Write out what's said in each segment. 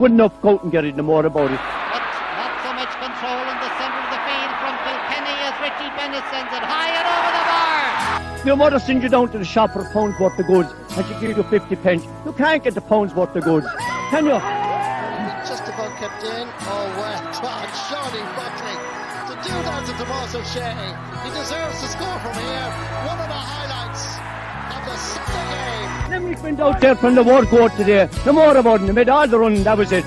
Good enough, go out and get it, no more about it. But not so much control in the centre of the field from Kilkenny as Richie Bennett sends it high and over the bar. Your mother sends you down to the shop for a pound's worth of goods and she gives you 50 pence. You can't get the pound's worth of goods, can you? Just about kept in. Oh, well done, Johnny Buckley. To do that to Tomas O'Shea, he deserves to score from here. One of the highlights of the Sunday game. Limerick went out there from the word court today. No more about it. They made all the running, that was it.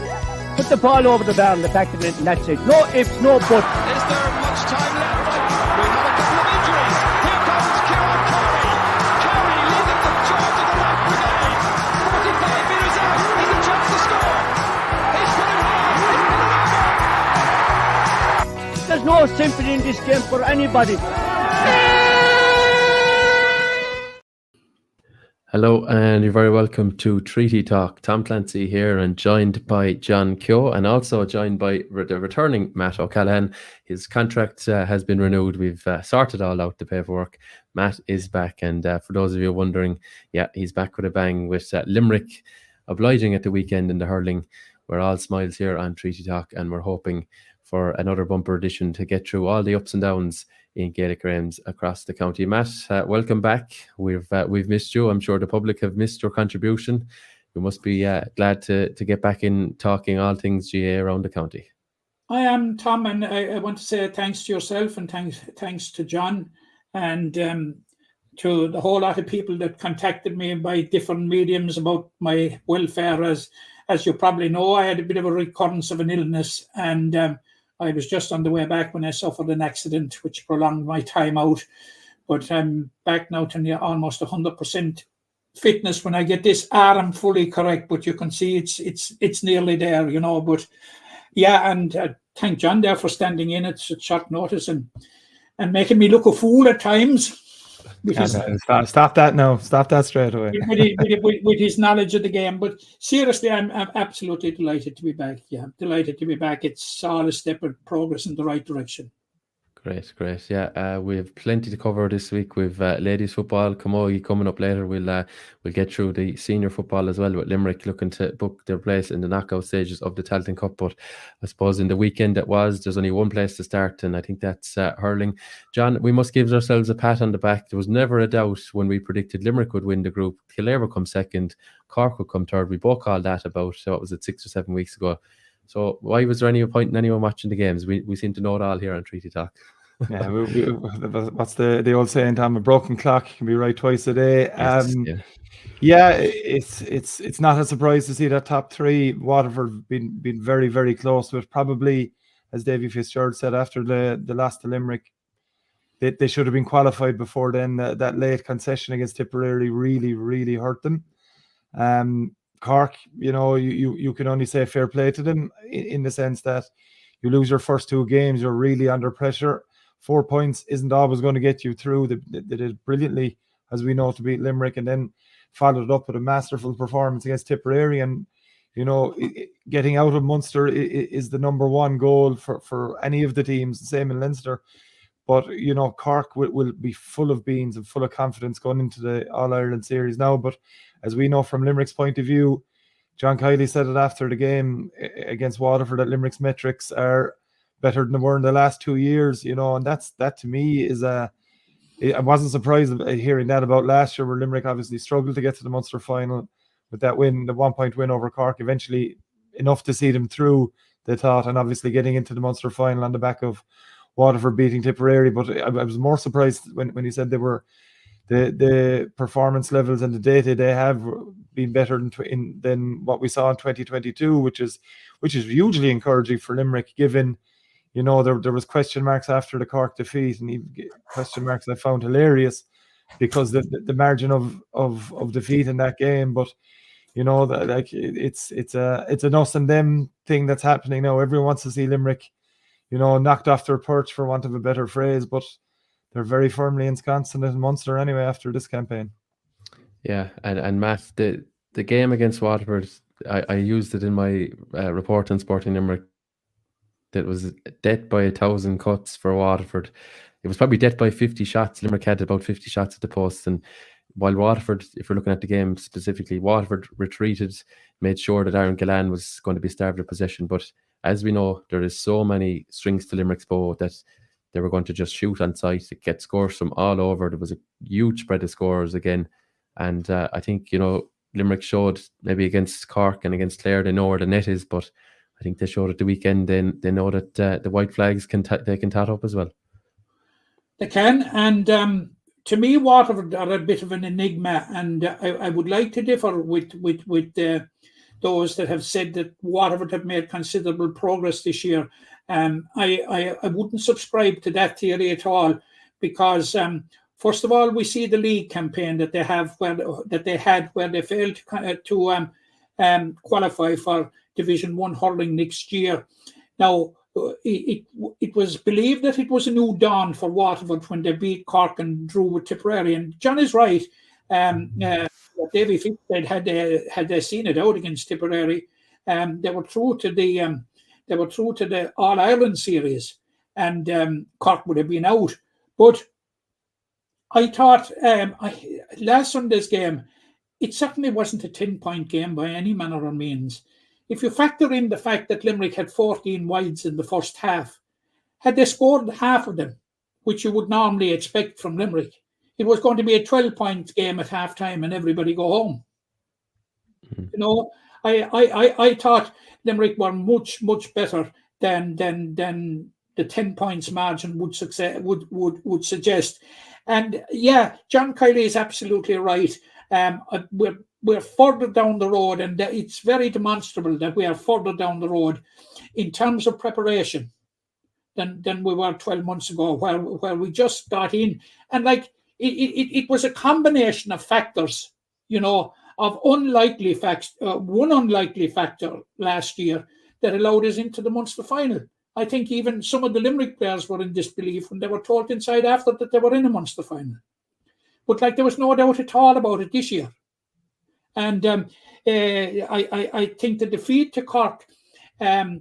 Put the ball over the bar and the back of it, and that's it. No ifs, no buts. Is there much time left? We have a couple of injuries. Here comes Kieran Curry. Curry leading the charge of the right brigade. 45 metres out. He's a chance to score. He's put it hard. He's put it over. There's no sympathy in this game for anybody. Hello and you're very welcome to Treaty Talk. Tom Clancy here and joined by John Keogh and also joined by the returning Matt O'Callaghan. His contract has been renewed. We've sorted all out the paperwork. Matt is back, and for those of you wondering, yeah, he's back with a bang with Limerick obliging at the weekend in the hurling. We're all smiles here on Treaty Talk and we're hoping for another bumper edition to get through all the ups and downs in Gaelic games across the county. Matt, welcome back. We've missed you. I'm sure the public have missed your contribution. You must be glad to get back in talking all things GA around the county. I am, Tom, and I want to say thanks to yourself and thanks to John and to the whole lot of people that contacted me by different mediums about my welfare. As you probably know, I had a bit of a recurrence of an illness, and I was just on the way back when I suffered an accident which prolonged my time out. But I'm back now to almost 100% fitness when I get this arm fully correct. But you can see it's nearly there, you know. But yeah, and thank John there for standing in at such short notice and making me look a fool at times. Stop that now. Stop that straight away. with his knowledge of the game. But seriously, I'm absolutely delighted to be back. Yeah, delighted to be back. It's all a step of progress in the right direction. Great. Yeah, we have plenty to cover this week. We've ladies football, Camogie coming up later. We'll get through the senior football as well, with Limerick looking to book their place in the knockout stages of the Tailteann Cup. But I suppose in the weekend there's only one place to start, and I think that's hurling. John, we must give ourselves a pat on the back. There was never a doubt when we predicted Limerick would win the group. Clare would come second, Cork would come third. We both called that about, what was it, 6 or 7 weeks ago. So why was there any point in anyone watching the games? We seem to know it all here on Treaty Talk. Yeah, what's the old saying, Tom? A broken clock can be right twice a day. It's not a surprise to see that top three. Waterford been very, very close to it. Probably, as Davy Fitzgerald said after the loss to Limerick, they should have been qualified before then. That late concession against Tipperary really, really hurt them. Cork, you can only say fair play to them in the sense that you lose your first two games, you're really under pressure. 4 points isn't always going to get you through. They did brilliantly, as we know, to beat Limerick, and then followed up with a masterful performance against Tipperary. And getting out of Munster is the number one goal for any of the teams. Same in Leinster. But Cork will be full of beans and full of confidence going into the All-Ireland series now. But as we know from Limerick's point of view, John Kiley said it after the game against Waterford that Limerick's metrics are better than they were in the last 2 years, and that to me is I wasn't surprised hearing that about last year, where Limerick obviously struggled to get to the Munster final with that win, the 1 point win over Cork, eventually enough to see them through, they thought, and obviously getting into the Munster final on the back of Waterford beating Tipperary. But I was more surprised when he said they were the performance levels and the data they have been better than what we saw in 2022, which is hugely encouraging for Limerick, given there was question marks after the Cork defeat, and question marks I found hilarious because the margin of defeat in that game. But it's an us and them thing that's happening now. Everyone wants to see Limerick knocked off their perch, for want of a better phrase, but they're very firmly ensconced in Munster anyway after this campaign. Yeah, and Matt, the game against Waterford, I used it in my report on Sporting Limerick. That was death by 1,000 cuts for Waterford. It was probably death by 50 shots. Limerick had about 50 shots at the post, and while Waterford, if we're looking at the game specifically, Waterford retreated, made sure that Aaron Gillan was going to be starved of possession. But as we know, there is so many strings to Limerick's bow that they were going to just shoot on sight, get scores from all over. There was a huge spread of scores again. And I think, Limerick showed maybe against Cork and against Clare, they know where the net is, but I think they showed at the weekend they know that the white flags they can tot up as well. They can, and to me, Waterford are a bit of an enigma, and I would like to differ with those that have said that Waterford have made considerable progress this year. I wouldn't subscribe to that theory at all, because first of all, we see the league campaign that they have where they failed to qualify for Division 1 hurling next year. Now, it was believed that it was a new dawn for Waterford when they beat Cork and drew with Tipperary. And John is right. Davy Fitzgerald had they seen it out against Tipperary, they were through to the All Ireland series, and Cork would have been out. But I thought last Sunday's game, it certainly wasn't a 10-point game by any manner or means. If you factor in the fact that Limerick had 14 wides in the first half, had they scored half of them, which you would normally expect from Limerick, it was going to be a 12-point game at halftime and everybody go home. I thought Limerick were much better than the 10 points margin would suggest. And yeah, John Kiley is absolutely right. We're further down the road, and it's very demonstrable that we are further down the road in terms of preparation than we were 12 months ago, where we just got in. And it was a combination of factors, of unlikely facts. One unlikely factor last year that allowed us into the Munster final. I think even some of the Limerick players were in disbelief when they were told inside after that they were in a Munster final. But there was no doubt at all about it this year. And I think the defeat to Cork, a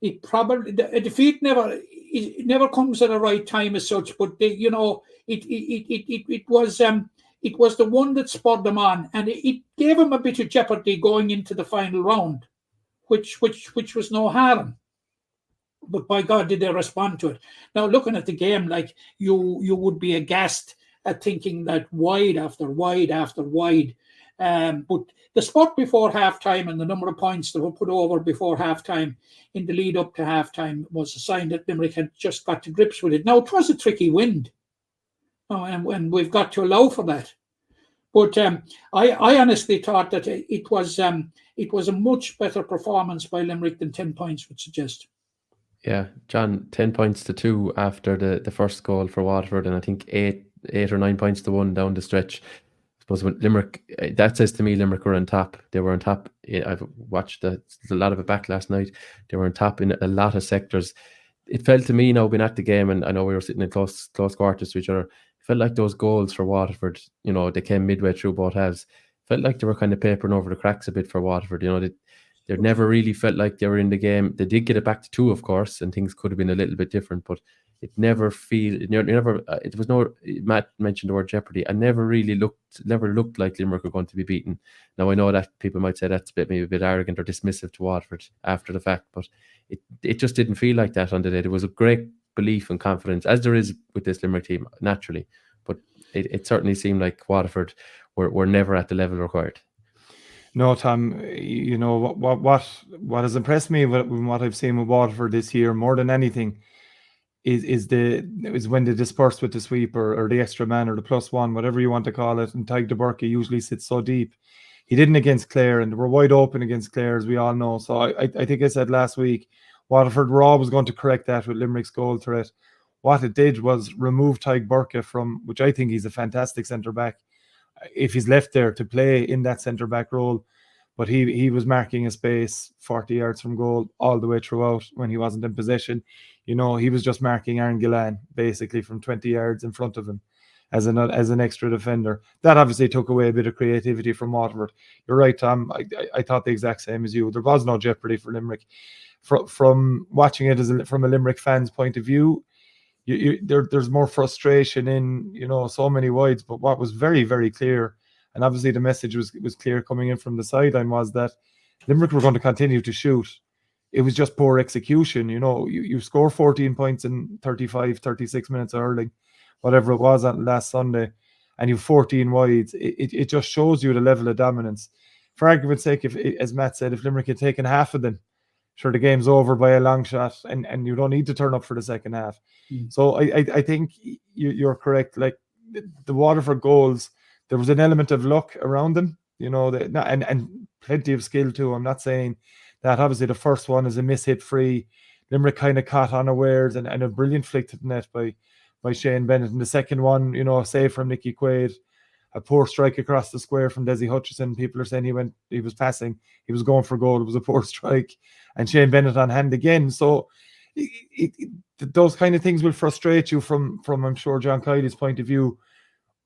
defeat never comes at the right time as such. But it was the one that spurred them on, and it gave them a bit of jeopardy going into the final round, which was no harm. But by God, did they respond to it? Now, looking at the game, you would be aghast at thinking that wide after wide after wide. But the spot before halftime and the number of points that were put over before halftime in the lead up to halftime was a sign that Limerick had just got to grips with it. Now, it was a tricky wind, and we've got to allow for that. But I honestly thought that it was a much better performance by Limerick than 10 points would suggest. Yeah, John, 10 points to 2 after the first goal for Waterford, and I think 8 or 9 points to 1 down the stretch. I suppose when Limerick, that says to me Limerick were on top. They were on top. I've watched a lot of it back last night. They were on top in a lot of sectors. It felt to me now being at the game, and I know we were sitting in close quarters to each other, it felt like those goals for Waterford, they came midway through both halves. Felt like they were kind of papering over the cracks a bit for Waterford. They never really felt like they were in the game. They did get it back to 2, of course, and things could have been a little bit different, but it was no, Matt mentioned the word jeopardy. I never looked like Limerick were going to be beaten. Now, I know that people might say that's maybe a bit arrogant or dismissive to Waterford after the fact, but it just didn't feel like that on the day. There was a great belief and confidence, as there is with this Limerick team, naturally, but it certainly seemed like Waterford were never at the level required. No, Tom, what has impressed me with what I've seen with Waterford this year more than anything is when they disperse with the sweeper or the extra man or the +1, whatever you want to call it. And Tadhg de Burke usually sits so deep. He didn't against Clare, and they were wide open against Clare, as we all know. So I think I said last week, Waterford were always going to correct that with Limerick's goal threat. What it did was remove Tadhg Burke from, which I think he's a fantastic centre-back, if he's left there to play in that centre-back role. But he was marking a space 40 yards from goal all the way throughout when he wasn't in possession. He was just marking Aaron Gillan basically from 20 yards in front of him as an extra defender. That obviously took away a bit of creativity from Waterford. You're right, Tom. I thought the exact same as you. There was no jeopardy for Limerick. From watching it from a Limerick fan's point of view, there's more frustration in, you know, so many wides. But what was very, very clear, and obviously the message was clear coming in from the sideline, was that Limerick were going to continue to shoot. It was just poor execution. You know, you score 14 points in 35, 36 minutes of hurling, whatever it was on last Sunday, and you 14 wides. It just shows you the level of dominance. For argument's sake, if, as Matt said, if Limerick had taken half of them, sure, the game's over by a long shot, and you don't need to turn up for the second half. So I think you're correct. Like the Waterford goals, there was an element of luck around them, you know, and plenty of skill too. I'm not saying that. Obviously, the first one is a miss-hit free. Limerick kind of caught unawares, and a brilliant flick to the net by Shane Bennett. And the second one, you know, save from Nicky Quaid, a poor strike across the square from Desi Hutchison. People are saying he was passing, he was going for goal. It was a poor strike, and Shane Bennett on hand again. So those kind of things will frustrate you from I'm sure John Kiley's point of view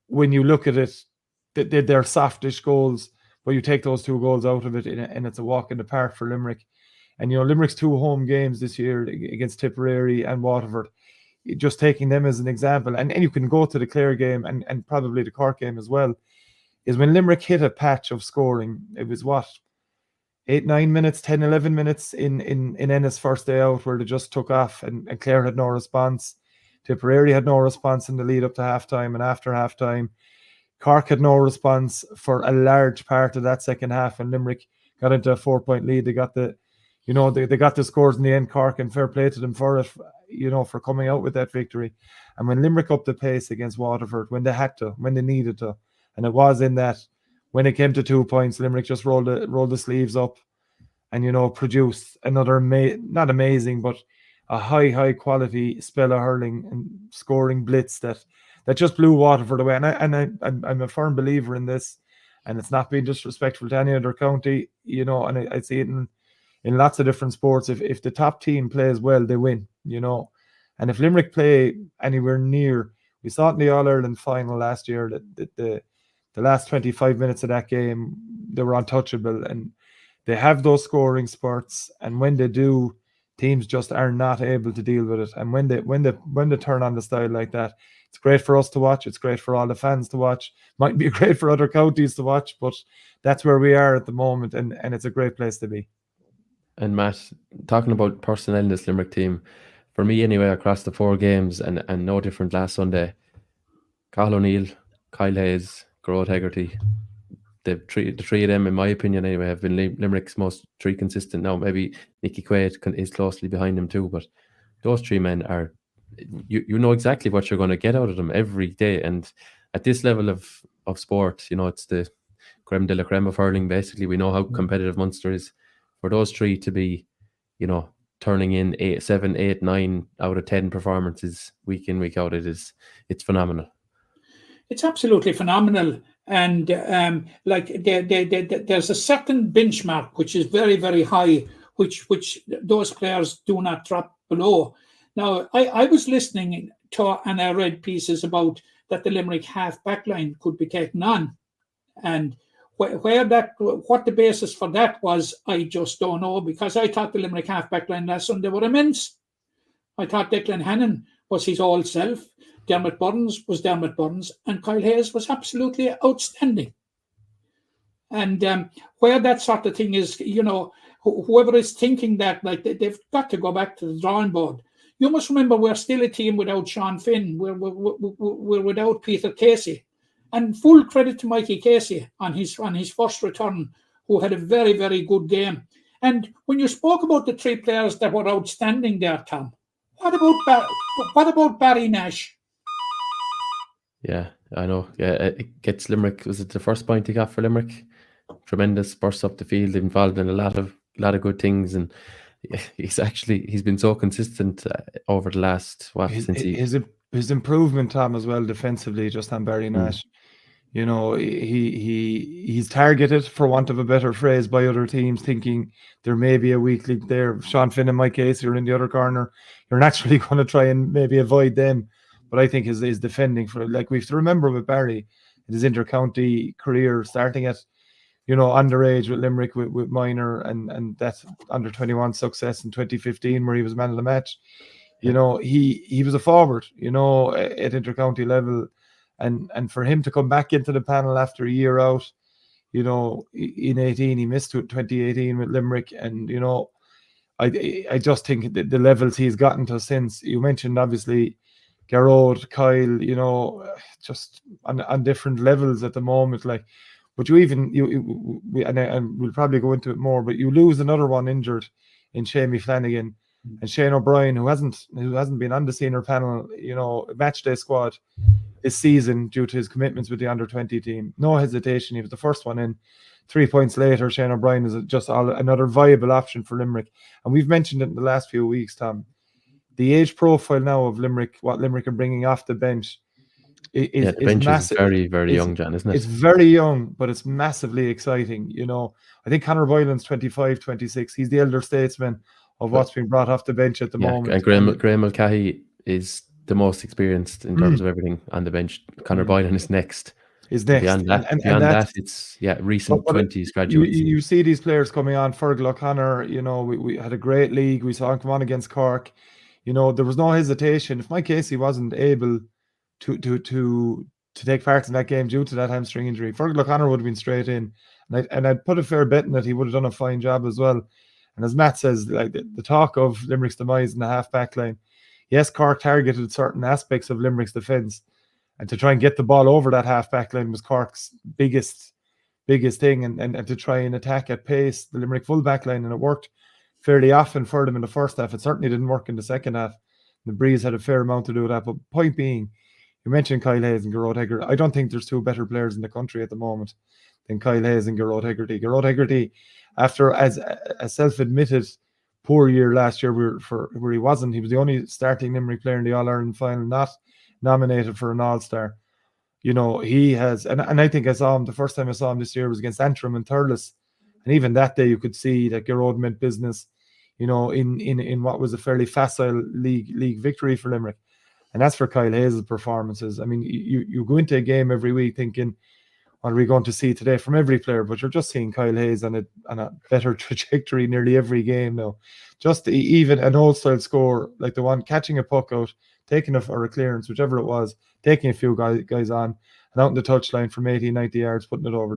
when you look at it. They're softish goals, but you take those 2 goals out of it, and it's a walk in the park for Limerick. And you know, Limerick's 2 home games this year against Tipperary and Waterford, just taking them as an example, and you can go to the Clare game and probably the Cork game as well, is when Limerick hit a patch of scoring. It was 8, 9 minutes, 10, 11 minutes in Ennis' first day out, where they just took off, and Clare had no response. Tipperary had no response in the lead up to halftime and after halftime. Cork had no response for a large part of that second half, and Limerick got into a 4-point lead. They got the scores in the end, Cork, and fair play to them for it, you know, for coming out with that victory. And when Limerick upped the pace against Waterford, when they had to, when they needed to, and it was in that, when it came to 2 points, Limerick just rolled the sleeves up and, you know, produced another, not amazing, but a high quality spell of hurling and scoring blitz that just blew Waterford away. And I'm a firm believer in this, and it's not being disrespectful to any other county, you know, and I see it in lots of different sports. If the top team plays well, they win, you know. And if Limerick play anywhere near, we saw it in the All-Ireland final last year, that the last 25 minutes of that game, they were untouchable, and they have those scoring spurts, and when they do, teams just are not able to deal with it. And when they turn on the style like that, it's great for us to watch. It's great for all the fans to watch. Might be great for other counties to watch, but that's where we are at the moment, and it's a great place to be. And Matt, talking about personnel in this Limerick team, for me anyway, across the 4 games, and no different last Sunday, Cathal O'Neill, Kyle Hayes, Gerard Hegarty, the three of them, in my opinion anyway, have been Limerick's most 3 consistent. Now maybe Nicky Quaid is closely behind them too, but those 3 men are, you know exactly what you're going to get out of them every day. And at this level of sport, you know, it's the creme de la creme of hurling. Basically, we know how competitive Munster is. For those 3 to be, you know, turning in 7, 8, 9 out of 10 performances week in, week out, it's phenomenal. It's absolutely phenomenal. And there's a certain benchmark which is very, very high, which those players do not drop below. Now, I was listening to, and I read pieces about that the Limerick half backline could be taken on, and what the basis for that was, I just don't know, because I thought the Limerick half backline last Sunday were immense. I thought Declan Hannon was his old self, Dermot Burns was Dermot Burns, and Kyle Hayes was absolutely outstanding. And where that sort of thing is, you know, whoever is thinking that, like, they've got to go back to the drawing board. You must remember, we're still a team without Sean Finn. We're without Peter Casey. And full credit to Mikey Casey on his first return, who had a very, very good game. And when you spoke about the 3 players that were outstanding there, Tom, what about Barry Nash? Yeah, I know. Yeah, it gets Limerick. Was it the first point he got for Limerick? Tremendous burst up the field, involved in a lot of good things, and he's been so consistent over the last his improvement, Tom, as well defensively, just on Barry Nash. You know, he's targeted, for want of a better phrase, by other teams, thinking there may be a weak link there. Sean Finn and Mike Casey are in the other corner. You're naturally going to try and maybe avoid them. But I think his defending, for, like, we have to remember with Barry, his inter-county career, starting at, you know, underage with Limerick, with minor, and that under-21 success in 2015 where he was man of the match. You know, he was a forward, you know, at intercounty level, and for him to come back into the panel after a year out, you know, in 18, he missed 2018 with Limerick, and you know, I just think the levels he's gotten to since. You mentioned obviously Garrod, Kyle, you know, just on different levels at the moment, like. But and we'll probably go into it more, but you lose another one injured in Shamie Flanagan and Shane O'Brien, who hasn't been on the senior panel, you know, match day squad this season due to his commitments with the under-20 team. No hesitation, he was the first one in. 3 points later, Shane O'Brien is just another viable option for Limerick. And we've mentioned it in the last few weeks, Tom. The age profile now of Limerick, what Limerick are bringing off the bench, the bench is very, very young, John, isn't it? It's very young, but it's massively exciting. You know, I think Conor Boylan's 25, 26. He's the elder statesman of what's being brought off the bench at the moment. And Graham Mulcahy is the most experienced in terms of everything on the bench. Conor Boylan is next. Beyond that, it's recent 20s graduates. You see these players coming on. Fergal O'Connor, you know, we had a great league. We saw him come on against Cork. You know, there was no hesitation. If Mike Casey wasn't able to take part in that game due to that hamstring injury, Fergal O'Connor would have been straight in, and I'd put a fair bet in that he would have done a fine job as well. And as Matt says, like the talk of Limerick's demise in the half-back line, yes, Cork targeted certain aspects of Limerick's defence, and to try and get the ball over that half-back line was Cork's biggest thing, and to try and attack at pace the Limerick full-back line, and it worked fairly often for them in the first half. It certainly didn't work in the second half. The Breeze had a fair amount to do with that, but point being, you mentioned Kyle Hayes and Garrod Hegarty. I don't think there's two better players in the country at the moment than Kyle Hayes and Garrod Hegarty. Garrod Hegarty, after as a self-admitted poor year last year where he was the only starting Limerick player in the All-Ireland final, not nominated for an All-Star. You know, he has, and I think I saw him, the first time I saw him this year was against Antrim and Thurles. And even that day you could see that Garrod meant business, you know, in what was a fairly facile league victory for Limerick. And that's for Kyle Hayes' performances. I mean, you go into a game every week thinking, what are we going to see today from every player? But you're just seeing Kyle Hayes on a better trajectory nearly every game now. Just even an old-style score, like the one catching a puck out, taking a clearance, whichever it was, taking a few guys on, and out in the touchline from 80, 90 yards, putting it over.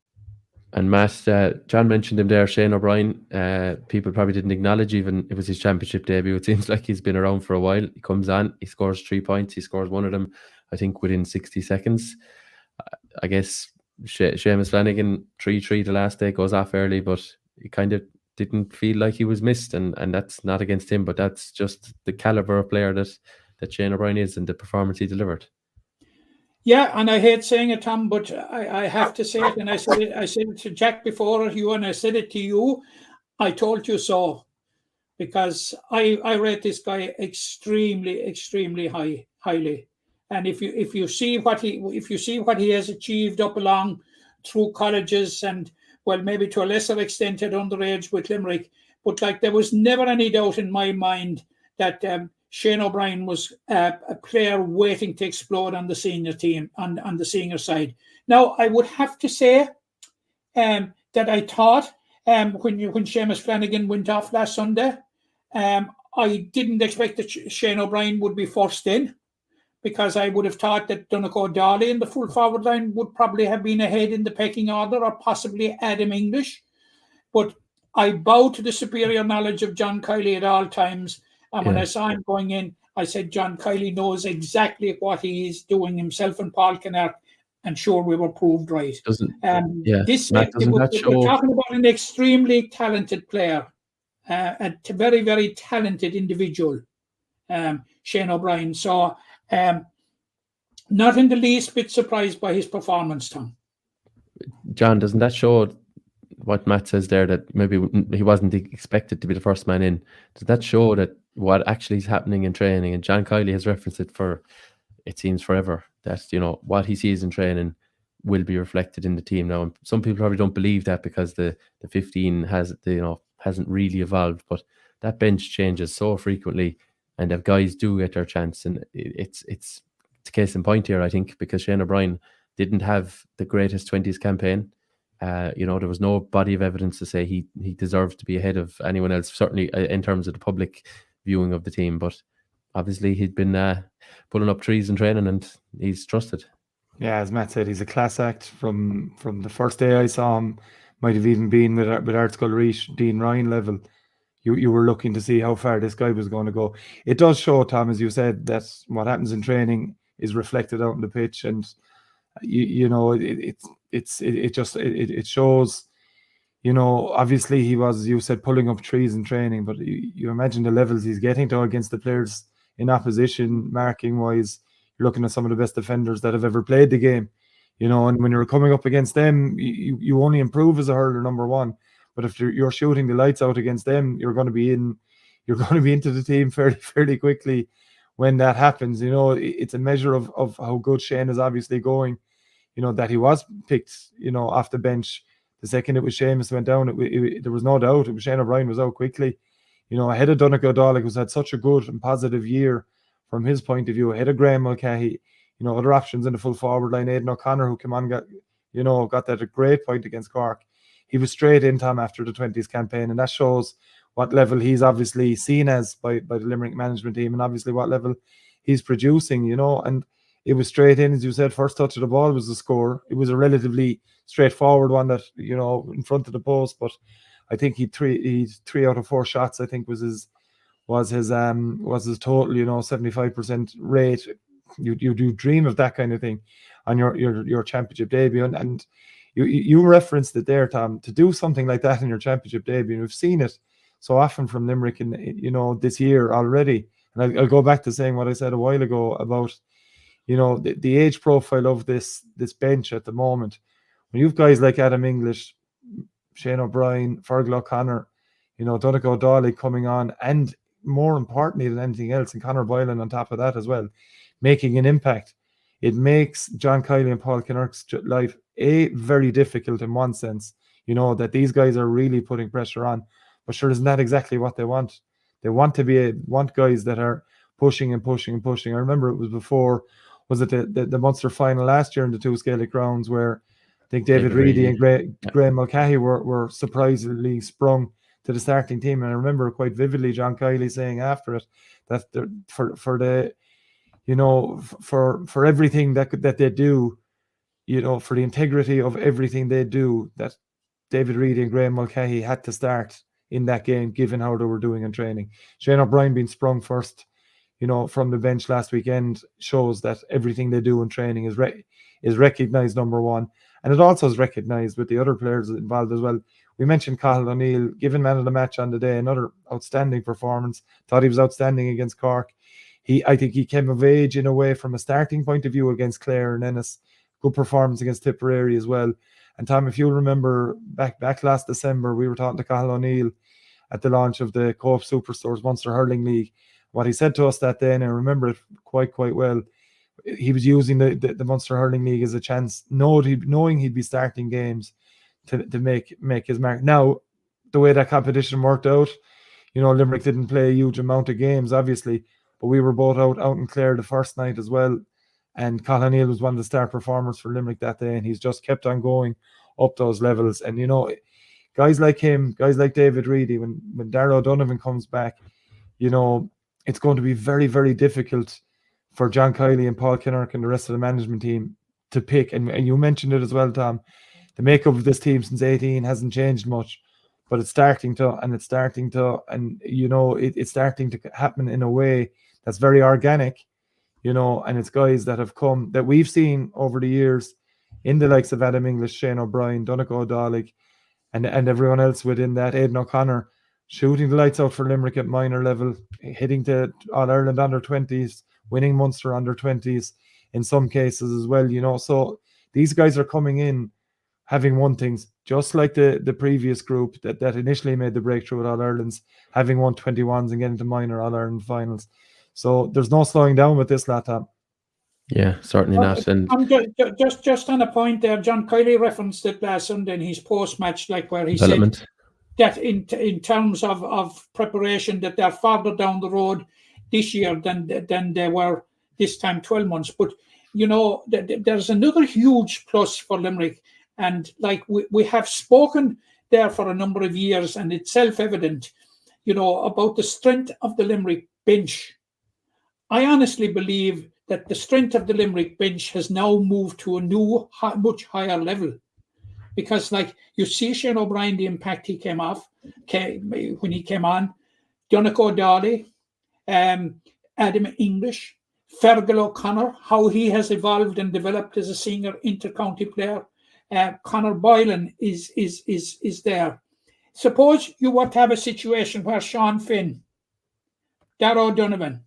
And Matt, John mentioned him there, Shane O'Brien. People probably didn't acknowledge even it was his championship debut. It seems like he's been around for a while. He comes on, he scores 3 points. He scores one of them, I think, within 60 seconds. I guess Seamus Flanagan, 3-3 the last day, goes off early, but he kind of didn't feel like he was missed. And that's not against him, but that's just the calibre of player that Shane O'Brien is and the performance he delivered. Yeah, and I hate saying it, Tom, but I have to say it, and I said it to Jack before you, and I said it to you. I told you so, because I rate this guy extremely, extremely highly. And if you see what he has achieved up along through colleges and, well, maybe to a lesser extent at underage with Limerick, but like there was never any doubt in my mind that Shane O'Brien was a player waiting to explode on the senior team, on the senior side. Now, I would have to say that I thought when Seamus Flanagan went off last Sunday, I didn't expect that Shane O'Brien would be first in, because I would have thought that Donegal Dawley in the full forward line would probably have been ahead in the pecking order, or possibly Adam English. But I bow to the superior knowledge of John Kiley at all times. And when I saw him going in, I said, John Kiley knows exactly what he is doing, himself and Paul Kennard, and sure, we were proved right. We're talking about an extremely talented player, a very, very talented individual, Shane O'Brien. So not in the least bit surprised by his performance, Tom. John, doesn't that show what Matt says there, that maybe he wasn't expected to be the first man in? Does that show that what actually is happening in training? And John Kiley has referenced it for, it seems, forever, that, you know, what he sees in training will be reflected in the team now. And some people probably don't believe that because the 15 hasn't really evolved, but that bench changes so frequently, and if guys do get their chance, and it's a case in point here, I think, because Shane O'Brien didn't have the greatest 20s campaign. There was no body of evidence to say he deserved to be ahead of anyone else, certainly in terms of the public viewing of the team. But obviously he'd been pulling up trees in training, and he's trusted. Yeah, as Matt said, he's a class act from the first day I saw him. Might have even been with Artskull Reach, Dean Ryan level. You were looking to see how far this guy was going to go. It does show, Tom, as you said, that what happens in training is reflected out on the pitch, and it shows. Obviously he was, you said, pulling up trees in training, but you imagine the levels he's getting to against the players in opposition, marking wise. You're looking at some of the best defenders that have ever played the game, and when you're coming up against them, you only improve as a hurler, number one. But if you're shooting the lights out against them, you're going to be into the team fairly quickly when that happens. It's a measure of how good Shane is obviously going. That he was picked, off the bench. The second it was Seamus went down, there was no doubt it was Shane O'Brien was out quickly. Ahead of Donegal O'Donnell, who's had such a good and positive year from his point of view, ahead of Graham Mulcahy. Other options in the full forward line, Aidan O'Connor, who came on, got that a great point against Cork. He was straight in, Tom, after the 20s campaign, and that shows what level he's obviously seen as by the Limerick management team, and obviously what level he's producing, and it was straight in, as you said. First touch of the ball was the score. It was a relatively straightforward one that, in front of the post, but I think he 3 out of 4 shots, I think was his total, 75% rate. You dream of that kind of thing on your championship debut, and you referenced it there, Tom, to do something like that in your championship debut. And we've seen it so often from Limerick in this year already. And I'll go back to saying what I said a while ago about the age profile of this bench at the moment. When you've guys like Adam English, Shane O'Brien, Fergal O'Connor, Donegal O'Donnell coming on, and more importantly than anything else, and Conor Boylan on top of that as well, making an impact. It makes John Kiely and Paul Kinnerk's life very difficult in one sense, that these guys are really putting pressure on. But sure, isn't that exactly what they want? They want guys that are pushing and pushing and pushing. I remember it was before, was it the Munster final last year in the two Gaelic rounds, where I think David Reedy and Graham Mulcahy were surprisingly sprung to the starting team. And I remember quite vividly John Kiely saying after it that for everything that they do, for the integrity of everything they do, that David Reedy and Graham Mulcahy had to start in that game, given how they were doing in training. Shane O'Brien being sprung first, from the bench last weekend, shows that everything they do in training is recognised, number one. And it also is recognised with the other players involved as well. We mentioned Cathal O'Neill, given man of the match on the day, another outstanding performance. Thought he was outstanding against Cork. I think he came of age in a way from a starting point of view against Clare and Ennis. Good performance against Tipperary as well. And Tom, if you'll remember back last December, we were talking to Cathal O'Neill at the launch of the Co-op Superstores Munster Hurling League. What he said to us that day, and I remember it quite well, he was using the Munster Hurling League as a chance, knowing he'd be starting games to make his mark. Now, the way that competition worked out, Limerick didn't play a huge amount of games, obviously, but we were both out in Clare the first night as well. And Cathal O'Neill was one of the star performers for Limerick that day, and he's just kept on going up those levels. And guys like him, guys like David Reedy, when Darragh O'Donovan comes back, it's going to be very, very difficult for John Kiely and Paul Kinnerk and the rest of the management team to pick. And you mentioned it as well, Tom. The makeup of this team since 18 hasn't changed much, but it's starting to happen in a way that's very organic, and it's guys that have come, that we've seen over the years in the likes of Adam English, Shane O'Brien, Donegal O'Donnell, and everyone else within that, Aidan O'Connor, shooting the lights out for Limerick at minor level, hitting to All-Ireland under-20s, winning Munster under-20s in some cases as well, So these guys are coming in having won things, just like the previous group that initially made the breakthrough at All-Irelands, having won 21s and getting to minor All-Ireland finals. So there's no slowing down with this, Tom. Yeah, certainly not. And just on a point there, John Kiely referenced it last Sunday in his post-match, where he said that in terms of preparation, that they're farther down the road this year than they were this time 12 months. But, there's another huge plus for Limerick. And we have spoken there for a number of years, and it's self-evident, about the strength of the Limerick bench. I honestly believe that the strength of the Limerick bench has now moved to a new, much higher level. Because, like, you see Shane O'Brien, the impact he when he came on, Donegal O'Dowdy, Adam English, Fergal O'Connor, how he has evolved and developed as a senior inter-county player. Conor Boylan is there. Suppose you were to have a situation where Sean Finn, Darragh O'Donovan,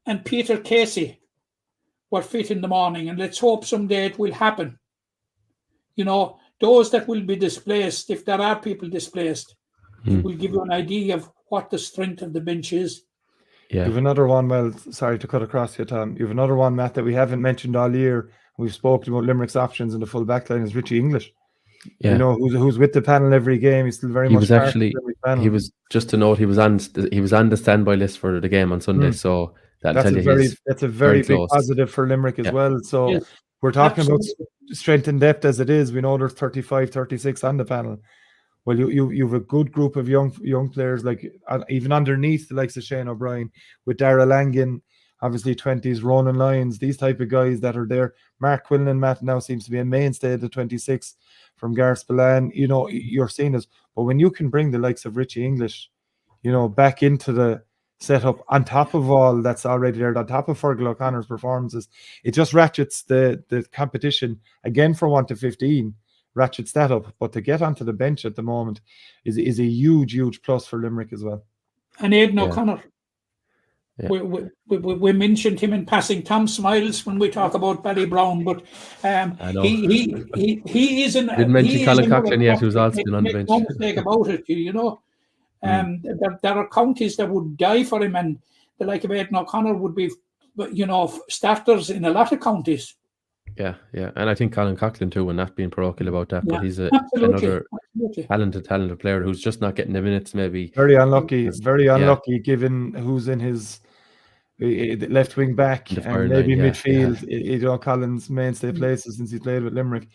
and Peter Casey were fit in the morning, and let's hope someday it will happen. You know, those that will be displaced, if there are people displaced, it will give you an idea of what the strength of the bench is. Yeah. You have another one, well, sorry to cut across you, Tom. You have another one, Matt, that we haven't mentioned all year. We've spoken about Limerick's options in the full back line is Richie English. Yeah. You know, who's with the panel every game. He's still very He much was part of actually, the Limerick panel. he was, just to note, he was on the standby list for the game on Sunday. So that'll tell you that's a very big close. positive for Limerick as well. So Yes, we're talking absolutely. about strength and depth as it is. We know there's 35, 36 on the panel. Well, you have a good group of young players, like even underneath the likes of Shane O'Brien, with Darragh Langan, obviously 20s, Ronan Lyons, these type of guys that are there. Mark Quinlan, Matt, now seems to be a mainstay at the 26 from Garth Spillane. You know, you're seeing this. But when you can bring the likes of Richie English, you know, back into the setup on top of all that's already there, on top of Fergal O'Connor's performances, it just ratchets the competition again for 1 to 15. Ratchets that up, but to get onto the bench at the moment is a huge plus for Limerick as well. And Aidan O'Connor. Yeah. We mentioned him in passing. Tom smiles when we talk about Ballybrown, but I know. he is in. Didn't mention Colin Coughlin yet, who's also been on the bench. No mistake about it, you know. There are counties that would die for him, and the like of Aidan O'Connor would be, you know, starters in a lot of counties. Yeah, and I think Colin Coughlin too, and not being parochial about that, but he's another talented player who's just not getting the minutes. Maybe very unlucky given who's in his left wing back and maybe midfield. You know, Colin's mainstay places since he played with Limerick.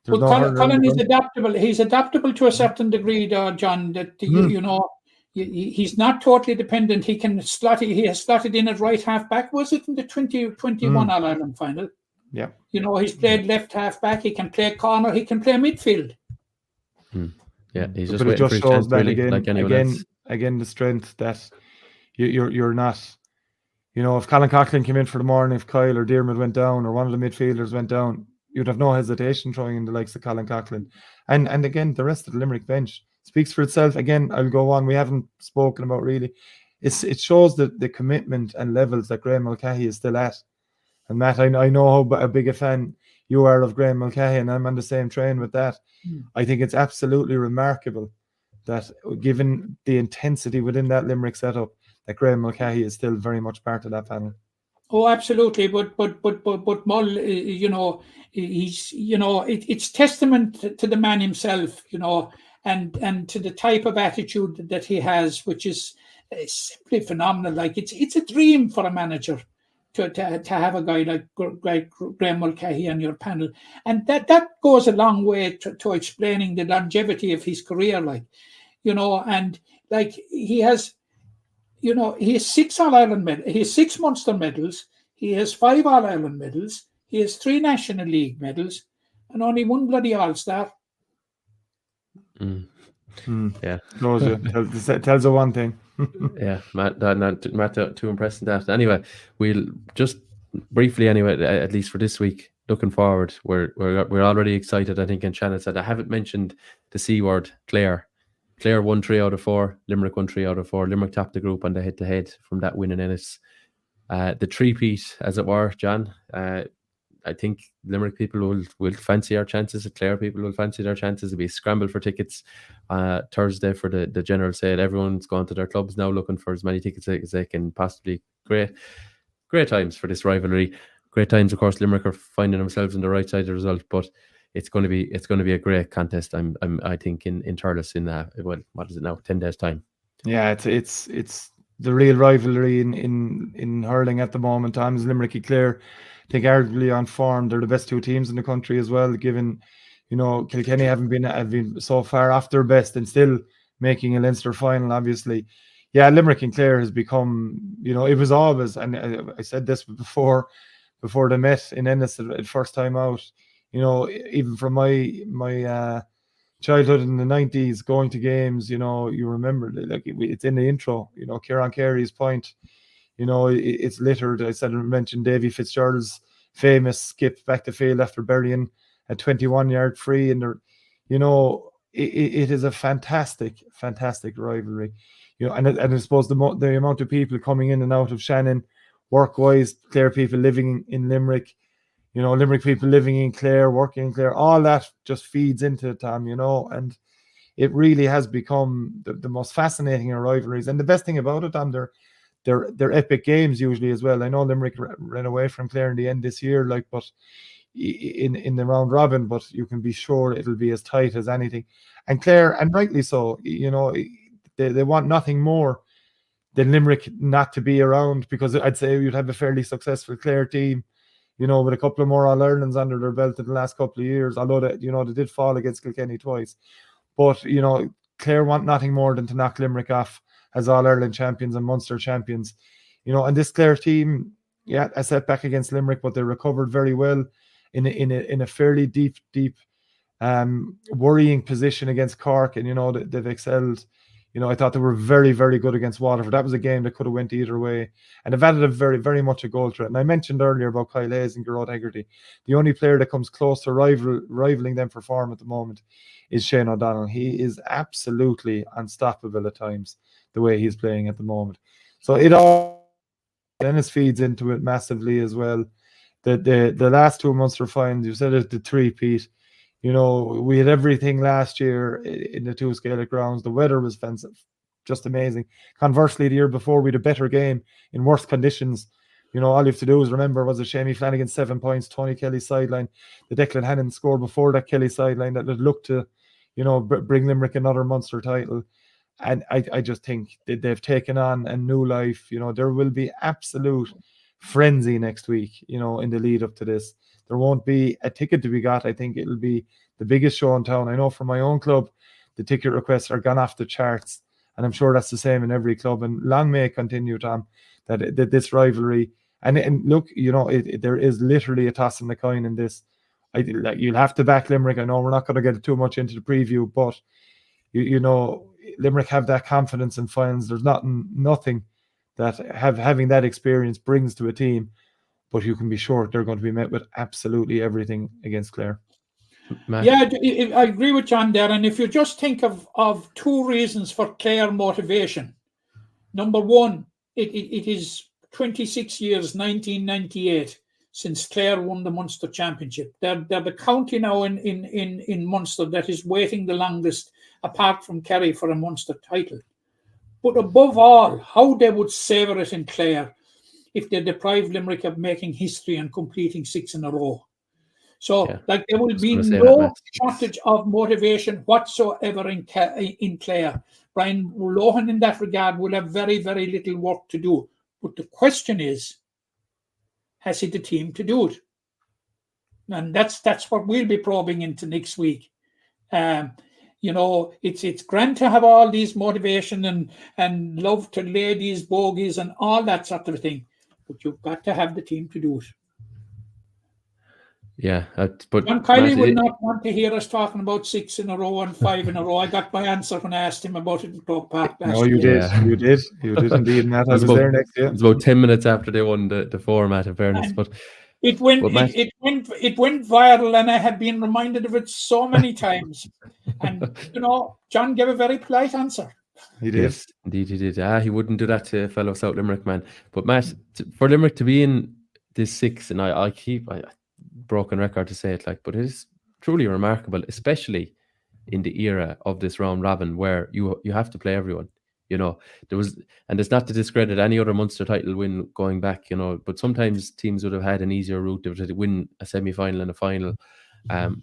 But Colin is adaptable. He's adaptable to a certain degree, John. That you know, he's not totally dependent. He can slot. He has slotted in at right half back. Was it in the 2021 All Ireland final? Yeah. You know, he's played left half back. He can play corner. He can play midfield. Yeah, he's just but waiting it just for his shows chance, that really, again the strength that you're not. You know, if Colin Coughlin came in for the morning, if Kyle or Diarmid went down, or one of the midfielders went down, you'd have no hesitation throwing in the likes of Colin Coughlin. And again, the rest of the Limerick bench speaks for itself. Again, I'll go on. We haven't spoken about really. It shows the commitment and levels that Graham Mulcahy is still at. And Matt, I know how big a fan you are of Graham Mulcahy, and I'm on the same train with that. I think it's absolutely remarkable that, given the intensity within that Limerick setup, that Graham Mulcahy is still very much part of that panel. Oh, absolutely. But Mull, you know, he's, you know, it's testament to the man himself, you know, and to the type of attitude that he has, which is simply phenomenal. Like it's a dream for a manager to have a guy like Graham Mulcahy on your panel, and that goes a long way to explaining the longevity of his career, like, you know, and like he has, you know, he has 6 All-Ireland medals, he has 6 Munster medals, he has 5 All-Ireland medals, he has 3 National League medals, and only 1 bloody All-Star. Yeah, tells you one thing. Yeah, Matt, not too impressed in that. Anyway, we'll just briefly, anyway, at least for this week, looking forward, we're already excited. I think, and Shannon said I haven't mentioned the C word, Clare. Clare won 3 out of 4. Limerick won 3 out of 4. Limerick topped the group on the head-to-head from that win in Ennis. The three-peat, as it were, John. I think Limerick people will fancy our chances. The Clare people will fancy their chances. It'll be a scramble for tickets Thursday for the general sale. Everyone's gone to their clubs now looking for as many tickets as they can possibly. Great times for this rivalry. Great times, of course. Limerick are finding themselves on the right side of the result, but it's going to be a great contest. I think in Thurles in what is it now? 10 days time. Yeah, it's the real rivalry in hurling at the moment. Times Limerick, Clare, I think arguably on form, they're the best 2 teams in the country as well. Given, you know, Kilkenny have been so far off their best and still making a Leinster final. Obviously, yeah, Limerick and Clare has become, it was always, and I said this before they met in Ennis the first time out, even from my childhood in the 90s, going to games, you remember, like it's in the intro, Kieran Carey's point, it's littered. I mentioned Davy Fitzgerald's famous skip back the field after burying a 21-yard free, and it is a fantastic rivalry, and I suppose the amount of people coming in and out of Shannon, work-wise, Clare people living in Limerick, Limerick people living in Clare, working in Clare, all that just feeds into it, Tom, and it really has become the most fascinating of rivalries. And the best thing about it, Tom, they're epic games usually as well. I know Limerick ran away from Clare in the end this year, but in the round robin, but you can be sure it'll be as tight as anything. And Clare, and rightly so, they want nothing more than Limerick not to be around, because I'd say you'd have a fairly successful Clare team, with a couple of more All-Irelands under their belt in the last couple of years, although they did fall against Kilkenny twice. But, Clare want nothing more than to knock Limerick off as All-Ireland champions and Munster champions. And this Clare team, yeah, a setback against Limerick, but they recovered very well in a fairly deep worrying position against Cork, and they've excelled. I thought they were very, very good against Waterford. That was a game that could have went either way, and they've added a very, very much a goal threat. And I mentioned earlier about Kyle Hayes and Gerard Hegarty. The only player that comes close to rivaling them for form at the moment is Shane O'Donnell. He is absolutely unstoppable at times, the way he's playing at the moment. So it all Dennis feeds into it massively as well. The last two Munster finals, you said it, the three-peat. We had everything last year in the two Gaelic grounds. The weather was just amazing. Conversely, the year before, we had a better game in worse conditions. All you have to do is remember, was it Shamie Flanagan 7 points, Tony Kelly sideline, the Declan Hannon score before that Kelly sideline that had looked to, bring Limerick another Munster title. And I just think that they've taken on a new life. There will be absolute frenzy next week, in the lead up to this. There won't be a ticket to be got. I think it'll be the biggest show in town. I know for my own club, the ticket requests are gone off the charts, and I'm sure that's the same in every club. And long may it continue, Tom, that this rivalry. And look, there is literally a toss in the coin in this. You'll have to back Limerick. I know we're not going to get too much into the preview, but Limerick have that confidence in finals. There's nothing that having that experience brings to a team. But you can be sure they're going to be met with absolutely everything against Clare. Matt? Yeah, I agree with John there. And if you just think of two reasons for Clare motivation. Number one, it is 26 years, 1998, since Clare won the Munster Championship. They're the county now in Munster that is waiting the longest, apart from Kerry, for a Munster title. But above all, how they would savour it in Clare if they deprive Limerick of making history and completing 6 in a row. So, there will be no shortage of motivation whatsoever in Clare. Brian Lohan, in that regard, will have very, very little work to do. But the question is, has he the team to do it? And that's what we'll be probing into next week. It's grand to have all these motivation and love to lay these bogeys and all that sort of thing. But you've got to have the team to do it. Yeah, but John Kiley will not want to hear us talking about 6 in a row and 5 in a row. I got my answer when I asked him about it in Croke Park last you year. did. You did indeed, Matt. I was there next year. It was about 10 minutes after they won the format, in fairness. But it went viral, and I have been reminded of it so many times. And John gave a very polite answer. He did. Yes, indeed he did. He wouldn't do that to a fellow South Limerick man. But Matt, for Limerick to be in this 6, and I broken record to say it, but it is truly remarkable, especially in the era of this round robin where you have to play everyone. There was, and it's not to discredit any other Munster title win going back, but sometimes teams would have had an easier route to win a semi-final and a final,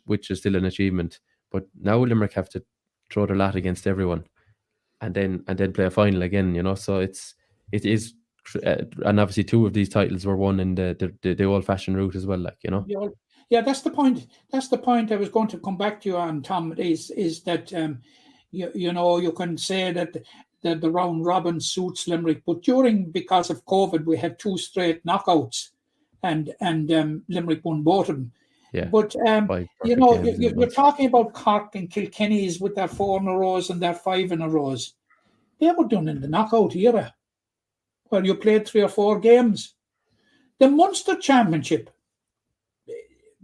which is still an achievement. But now Limerick have to throw their lot against everyone, and then play a final again. So it is. And obviously 2 of these titles were won in the old-fashioned route as well, Yeah, that's the point. That's the point I was going to come back to you on, Tom. Is that you can say that the round robin suits Limerick. But because of COVID, we had 2 straight knockouts, and Limerick won both of them. Yeah. But you know, you're talking about Cork and Kilkenny's with their 4 in a rows and their 5 in a rows. They were done in the knockout era, where you played 3 or 4 games. The Munster Championship,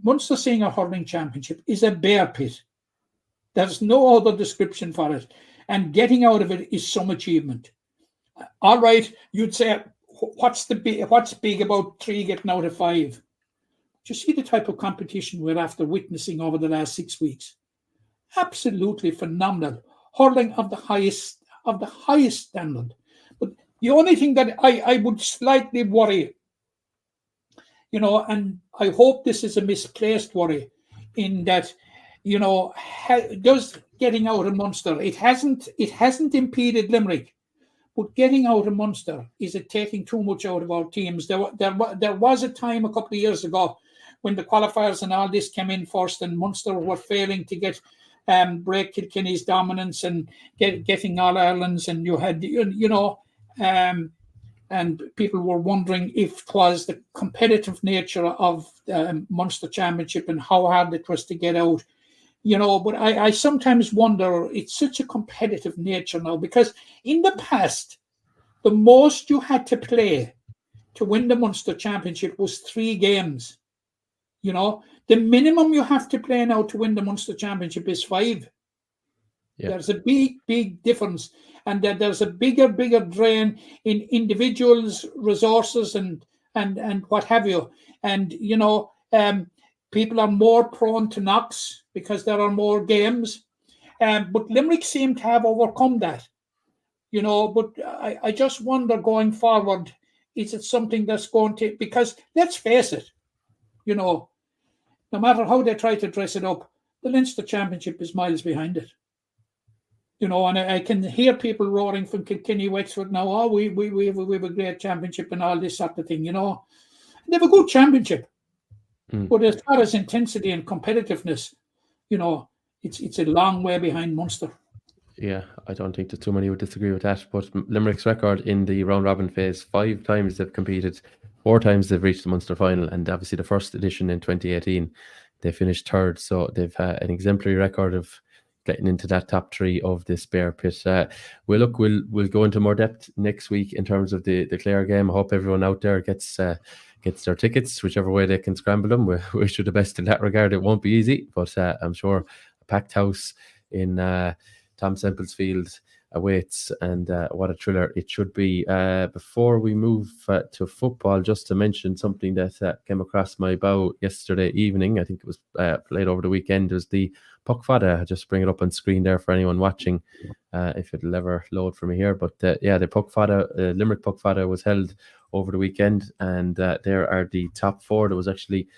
Munster Senior Hurling Championship, is a bear pit. There's no other description for it. And getting out of it is some achievement. All right, you'd say, what's big about 3 getting out of 5? Do you see the type of competition we're after witnessing over the last 6 weeks? Absolutely phenomenal. Hurling of the highest standard. But the only thing that I would slightly worry, you know, and I hope this is a misplaced worry, in that, you know, does getting out of Munster, it hasn't impeded Limerick, but getting out of Munster, is it taking too much out of our teams? There was a time a couple of years ago when the qualifiers and all this came in first, and Munster were failing to get break Kilkenny's dominance and getting All Irelands, and you had, you know, and people were wondering if it was the competitive nature of the Munster Championship and how hard it was to get out. You know, but I sometimes wonder, it's such a competitive nature now, because in the past, the most you had to play to win the Munster Championship was 3 games. You know, the minimum you have to play now to win the Munster Championship is 5. Yeah. There's a big difference, and there's a bigger drain in individuals' resources and what have you. And, you know, people are more prone to knocks because there are more games. But Limerick seem to have overcome that, you know. But I just wonder, going forward, is it something that's going to, because let's face it, you know, no matter how they try to dress it up, the Leinster Championship is miles behind it. You know, and I can hear people roaring from Kilkenny, Wexford now, oh, we have a great championship and all this sort of thing, you know. They have a good championship. But as far as intensity and competitiveness, you know, it's a long way behind Munster. Yeah, I don't think that too many would disagree with that. But Limerick's record in the round robin phase, 5 times they've competed, 4 times they've reached the Munster final, and obviously the first edition in 2018, they finished 3rd. So they've an exemplary record of getting into that top 3 of this bear pit. We'll go into more depth next week in terms of the Clare game. I hope everyone out there gets their tickets, whichever way they can scramble them. We wish you the best in that regard. It won't be easy, but I'm sure a packed house in Tom Semple's field awaits, and what a thriller it should be. Before we move to football, just to mention something that came across my bow yesterday evening, I think it was played over the weekend, was the Puck Fada. I'll just bring it up on screen there for anyone watching, if it'll ever load for me here. But the Puck Fada, Limerick Puck Fada was held over the weekend, and there are the top 4. There was actually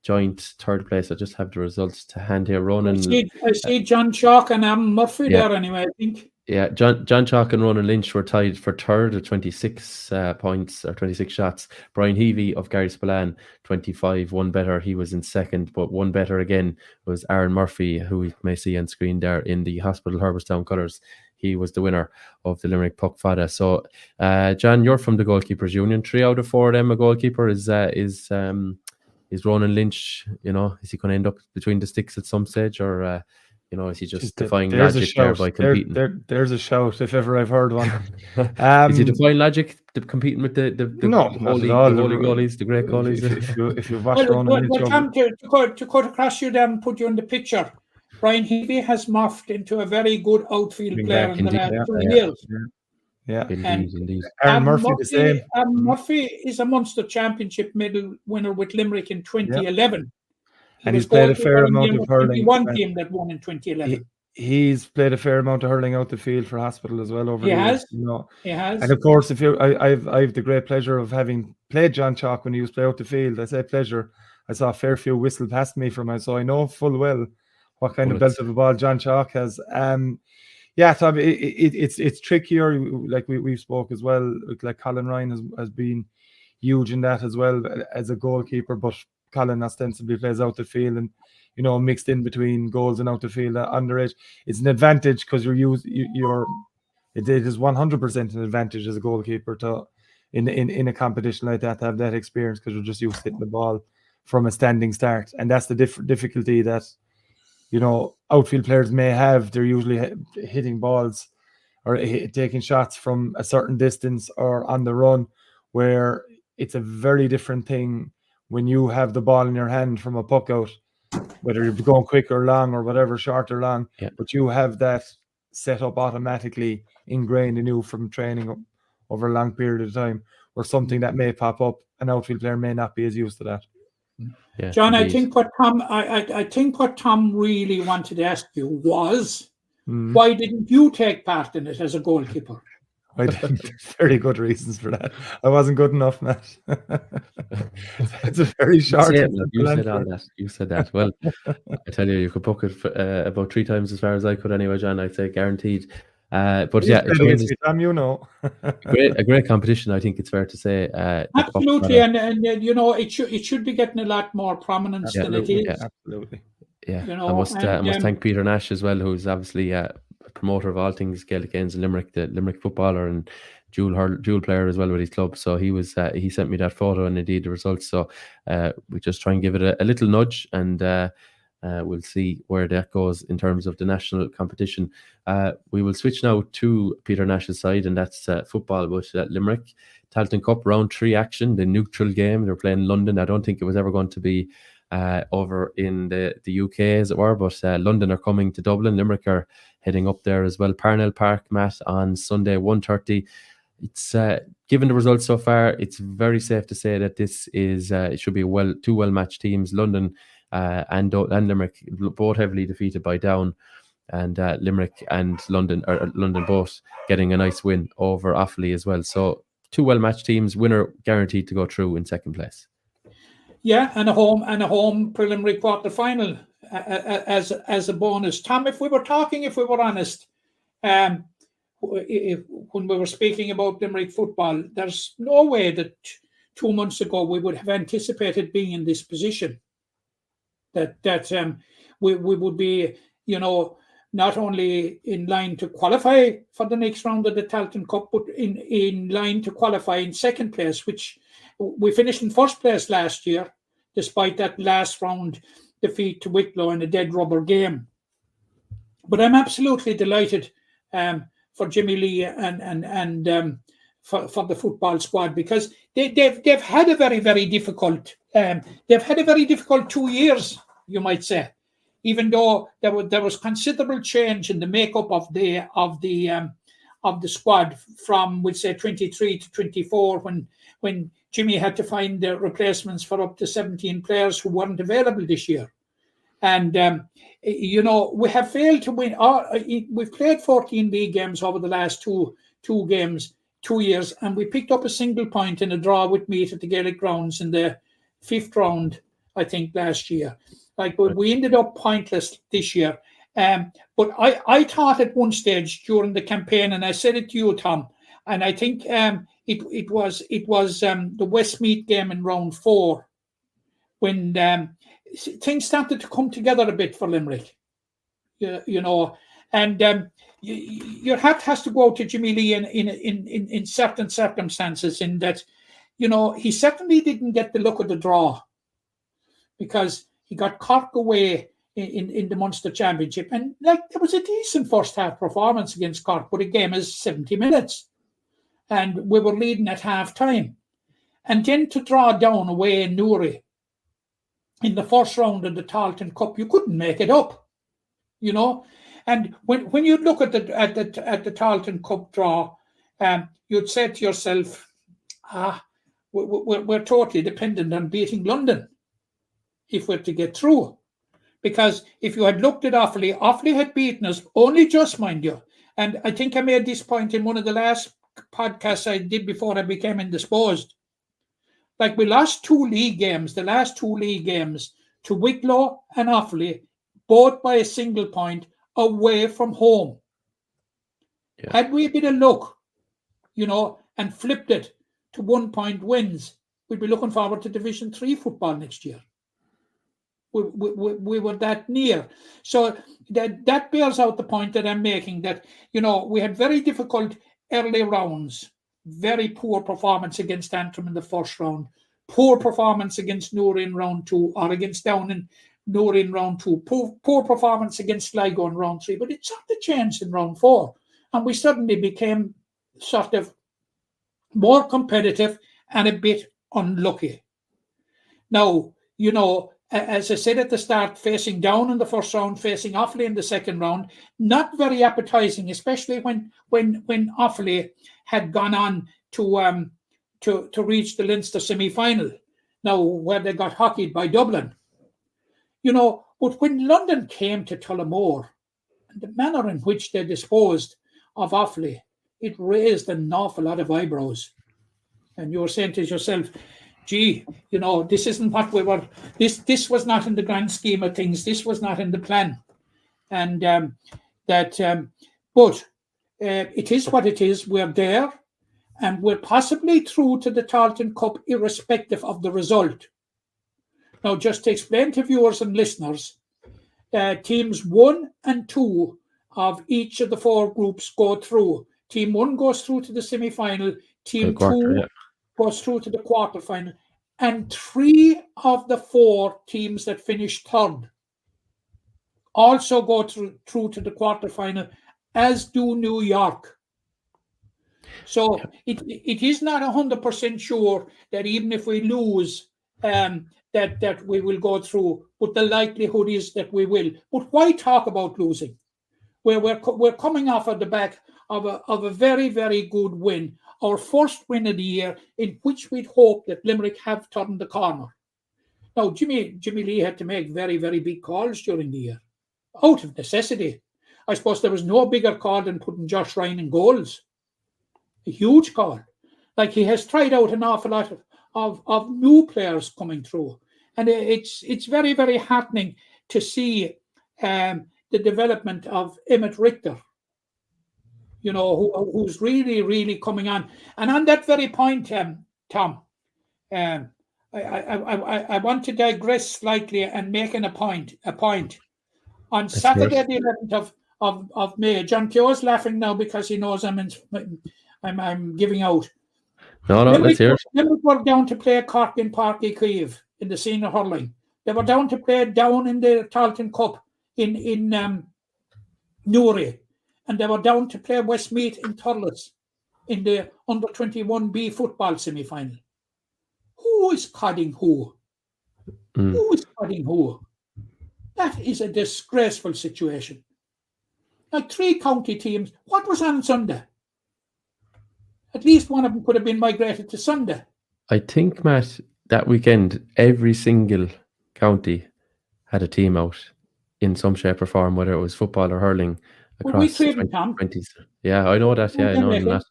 joint 3rd place. I just have the results to hand here. Ronan, I see John Chalk and Aaron Murphy there anyway, I think. Yeah, John Chalk and Ronan Lynch were tied for 3rd at 26 points, or 26 shots. Brian Heavey of Gary Spillane, 25, one better. He was in 2nd, but one better again was Aaron Murphy, who we may see on screen there in the Hospital Herbertstown colours. He was the winner of the Limerick Puck Fada. So, John, you're from the Goalkeepers Union. 3 out of 4 of them a goalkeeper. Is Ronan Lynch, you know, is he going to end up between the sticks at some stage, or you know, is he just defying logic there by competing? There's a shout, if ever I've heard one. Is he defying logic, competing with the holy goalies, the great goalies? If you've watched Ronan Lynch, to cut across you there and put you in the picture, Brian Heavey has morphed into a very good outfield player in the last 2 years. Yeah, indeed. Aaron Murphy the same. Aaron Murphy is a Munster Championship medal winner with Limerick in 2011. And he's played a fair amount of hurling. One team that won in 2011. He's played a fair amount of hurling out the field for Hospital as well over the years. You know. He has. And of course, I've the great pleasure of having played John Chalk when he was playing out the field. I say pleasure. I saw a fair few whistle past me from him, so I know full well what kind of belt of a ball John Chalk has. Yeah, Tom, it's trickier. Like we spoke as well. Like Colin Ryan has been huge in that as well as a goalkeeper, but Colin ostensibly plays out the field and, you know, mixed in between goals and out the field underage. It's an advantage because you're It is 100% an advantage as a goalkeeper to in a competition like that to have that experience, because you're just used to hitting the ball from a standing start, and that's the difficulty that outfield players may have. They're usually hitting balls or taking shots from a certain distance or on the run, where it's a very different thing when you have the ball in your hand from a puck out, whether you're going quick or long or whatever, short or long, but you have that set up automatically ingrained in you from training over a long period of time, or something that may pop up, an outfield player may not be as used to that. Yeah, John, indeed. I think what Tom really wanted to ask you was, why didn't you take part in it as a goalkeeper? I didn't. Very good reasons for that. I wasn't good enough, Matt. It's a very short. You said all that. You said that. Well, I tell you, you could book it for, about 3 times as far as I could anyway, John. I'd say guaranteed. But yeah, it's a great competition. I think it's fair to say. Absolutely, and it should be getting a lot more prominence than it is. Yeah, absolutely. Yeah, I must thank Peter Nash as well, who's obviously a promoter of all things Gaelic games in Limerick, the Limerick footballer and dual player as well with his club. So he sent me that photo and indeed the results. So we just try and give it a little nudge, and we'll see where that goes in terms of the national competition. We will switch now to Peter Nash's side, and that's football with Limerick. Tailteann Cup round 3 action, the neutral game. They're playing London. I don't think it was ever going to be over in the UK, as it were, but London are coming to Dublin. Limerick are heading up there as well. Parnell Park, Matt, on Sunday 1:30. It's given the results so far, it's very safe to say that this is it should be two well-matched teams. London and Limerick both heavily defeated by Down, and Limerick and London both getting a nice win over Offaly as well. So 2 well-matched teams, winner guaranteed to go through in second place. Yeah, and a home preliminary quarter final as a bonus. Tom, if we were honest, when we were speaking about Limerick football, there's no way that 2 months ago we would have anticipated being in this position. That we would be, not only in line to qualify for the next round of the Tailteann Cup, but in line to qualify in second place, which we finished in first place last year, despite that last round defeat to Wicklow in a dead rubber game. But I'm absolutely delighted for Jimmy Lee and for the football squad, because they've had a very, very difficult 2 years, you might say, even though there was considerable change in the makeup of the squad from, we'd say, 23 to 24, when Jimmy had to find the replacements for up to 17 players who weren't available this year. And, we have failed to win. We've played 14 league games over the last two years, and we picked up a single point in a draw with Meath at the Gaelic grounds in the 5th round, I think, last year. We ended up pointless this year. But I thought at one stage during the campaign, and I said it to you, Tom, and I think it was the Westmeath game in round 4 when things started to come together a bit for Limerick, and your hat has to go to Jimmy Lee in certain circumstances, in that, he certainly didn't get the luck of the draw, because he got Cork away in the Munster Championship, and there was a decent first half performance against Cork, but a game is 70 minutes, and we were leading at half time, and then to draw down away in Newry in the first round of the Tailteann Cup, you couldn't make it up, And when you look at the Tailteann Cup draw, you'd say to yourself, we're totally dependent on beating London if we're to get through. Because if you had looked at Offaly had beaten us, only just, mind you. And I think I made this point in one of the last podcasts I did before I became indisposed. We lost the last 2 league games to Wicklow and Offaly, both by a single point away from home. Yeah. Had we a bit of luck, and flipped it to 1 point wins, we'd be looking forward to Division 3 football next year. We were that near. So that bears out the point that I'm making, that, we had very difficult early rounds, very poor performance against Antrim in the first round, poor performance against Newry in round 2, or against Down in Newry in round 2, poor performance against Sligo in round 3, but it sort of changed in round 4, and we suddenly became sort of more competitive and a bit unlucky. Now, as I said at the start, facing Down in the first round, facing Offaly in the second round, not very appetizing, especially when Offaly had gone on to reach the Leinster semi-final, now where they got hockeyed by Dublin. But when London came to Tullamore, and the manner in which they disposed of Offaly, it raised an awful lot of eyebrows. And you were saying to yourself, gee, this isn't what we were, this was not in the grand scheme of things, this was not in the plan. And but it is what it is. We're there, and we're possibly through to the Tailteann Cup irrespective of the result. Now, just to explain to viewers and listeners, teams 1 and 2 of each of the 4 groups go through. Team 1 goes through to the semi-final, team 2 goes through to the quarter-final, and 3 of the 4 teams that finish third also go through to the quarter-final, as do New York. So it is not 100% sure that even if we lose, that we will go through, but the likelihood is that we will. But why talk about losing? We're coming off at the back of a very, very good win, our first win of the year, in which we'd hoped that Limerick have turned the corner. Now, Jimmy Lee had to make very, very big calls during the year, out of necessity. I suppose there was no bigger call than putting Josh Ryan in goals. A huge call. Like, he has tried out an awful lot of new players coming through. And it's very, very heartening to see the development of Emmett Richter, who's really, really coming on. And on that very point, Tom, I want to digress slightly and make a point. On That's Saturday, yours. the 11th of May, John Keogh's laughing now because he knows I'm giving out. No, let's hear it. Limerick were down to play Cork in Páirc Uí Chaoimh in the senior hurling. They were down to play down in the Tailteann Cup in Newry, and they were down to play Westmeath in Thurles in the under-21B football semi-final. Who is codding who? Who is codding who? That is a disgraceful situation. Like 3 county teams. What was on Sunday? At least one of them could have been migrated to Sunday. I think, Matt, that weekend, every single county had a team out in some shape or form, whether it was football or hurling across the 20s. Yeah, I know that. Yeah, I know that.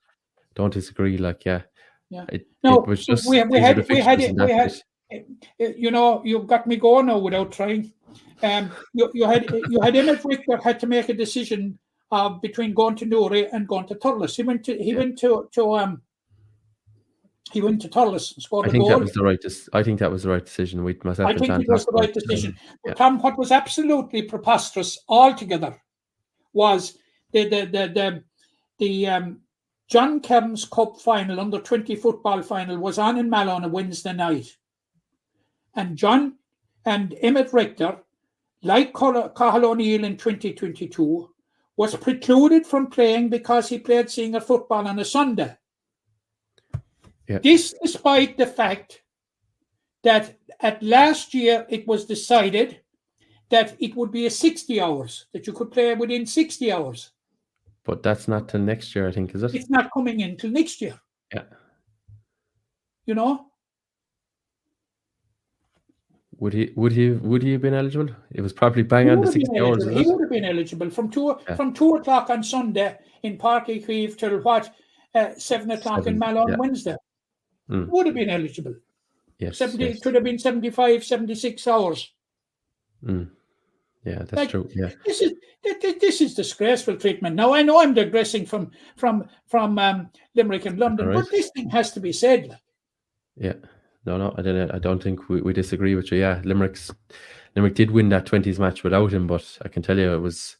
Don't disagree. Like, yeah. It was just we had you've got me going now without trying. You had Emmett Richter had to make a decision between going to Newry and going to Thurles. He went to Thurles and scored a goal. I think that was the right decision. With myself, I think it was the right decision. But Tom, what was absolutely preposterous altogether was the John Kearns Cup final, under 20 football final, was on in Mallow on a Wednesday night, and Emmett Richter, like Cathal O'Neill in 2022, was precluded from playing because he played senior football on a Sunday. Yeah. This despite the fact that at last year it was decided that it would be 60 hours, that you could play within 60 hours. But that's not till next year, I think, is it? It's not coming in till next year. Yeah. Would he have been eligible? It was probably bang on the 60 hours. He would have been eligible from 2 o'clock on Sunday in Páirc Uí Chaoimh till 7 o'clock in Mallow on Wednesday. Would have been eligible. Yes. It could have been 75, 76 hours. Yeah, that's true. Yeah. This is disgraceful treatment. Now, I know I'm digressing from Limerick and London, but this thing has to be said. Yeah. No, I don't think we disagree with you. Yeah, Limerick did win that 20s match without him, but I can tell you it was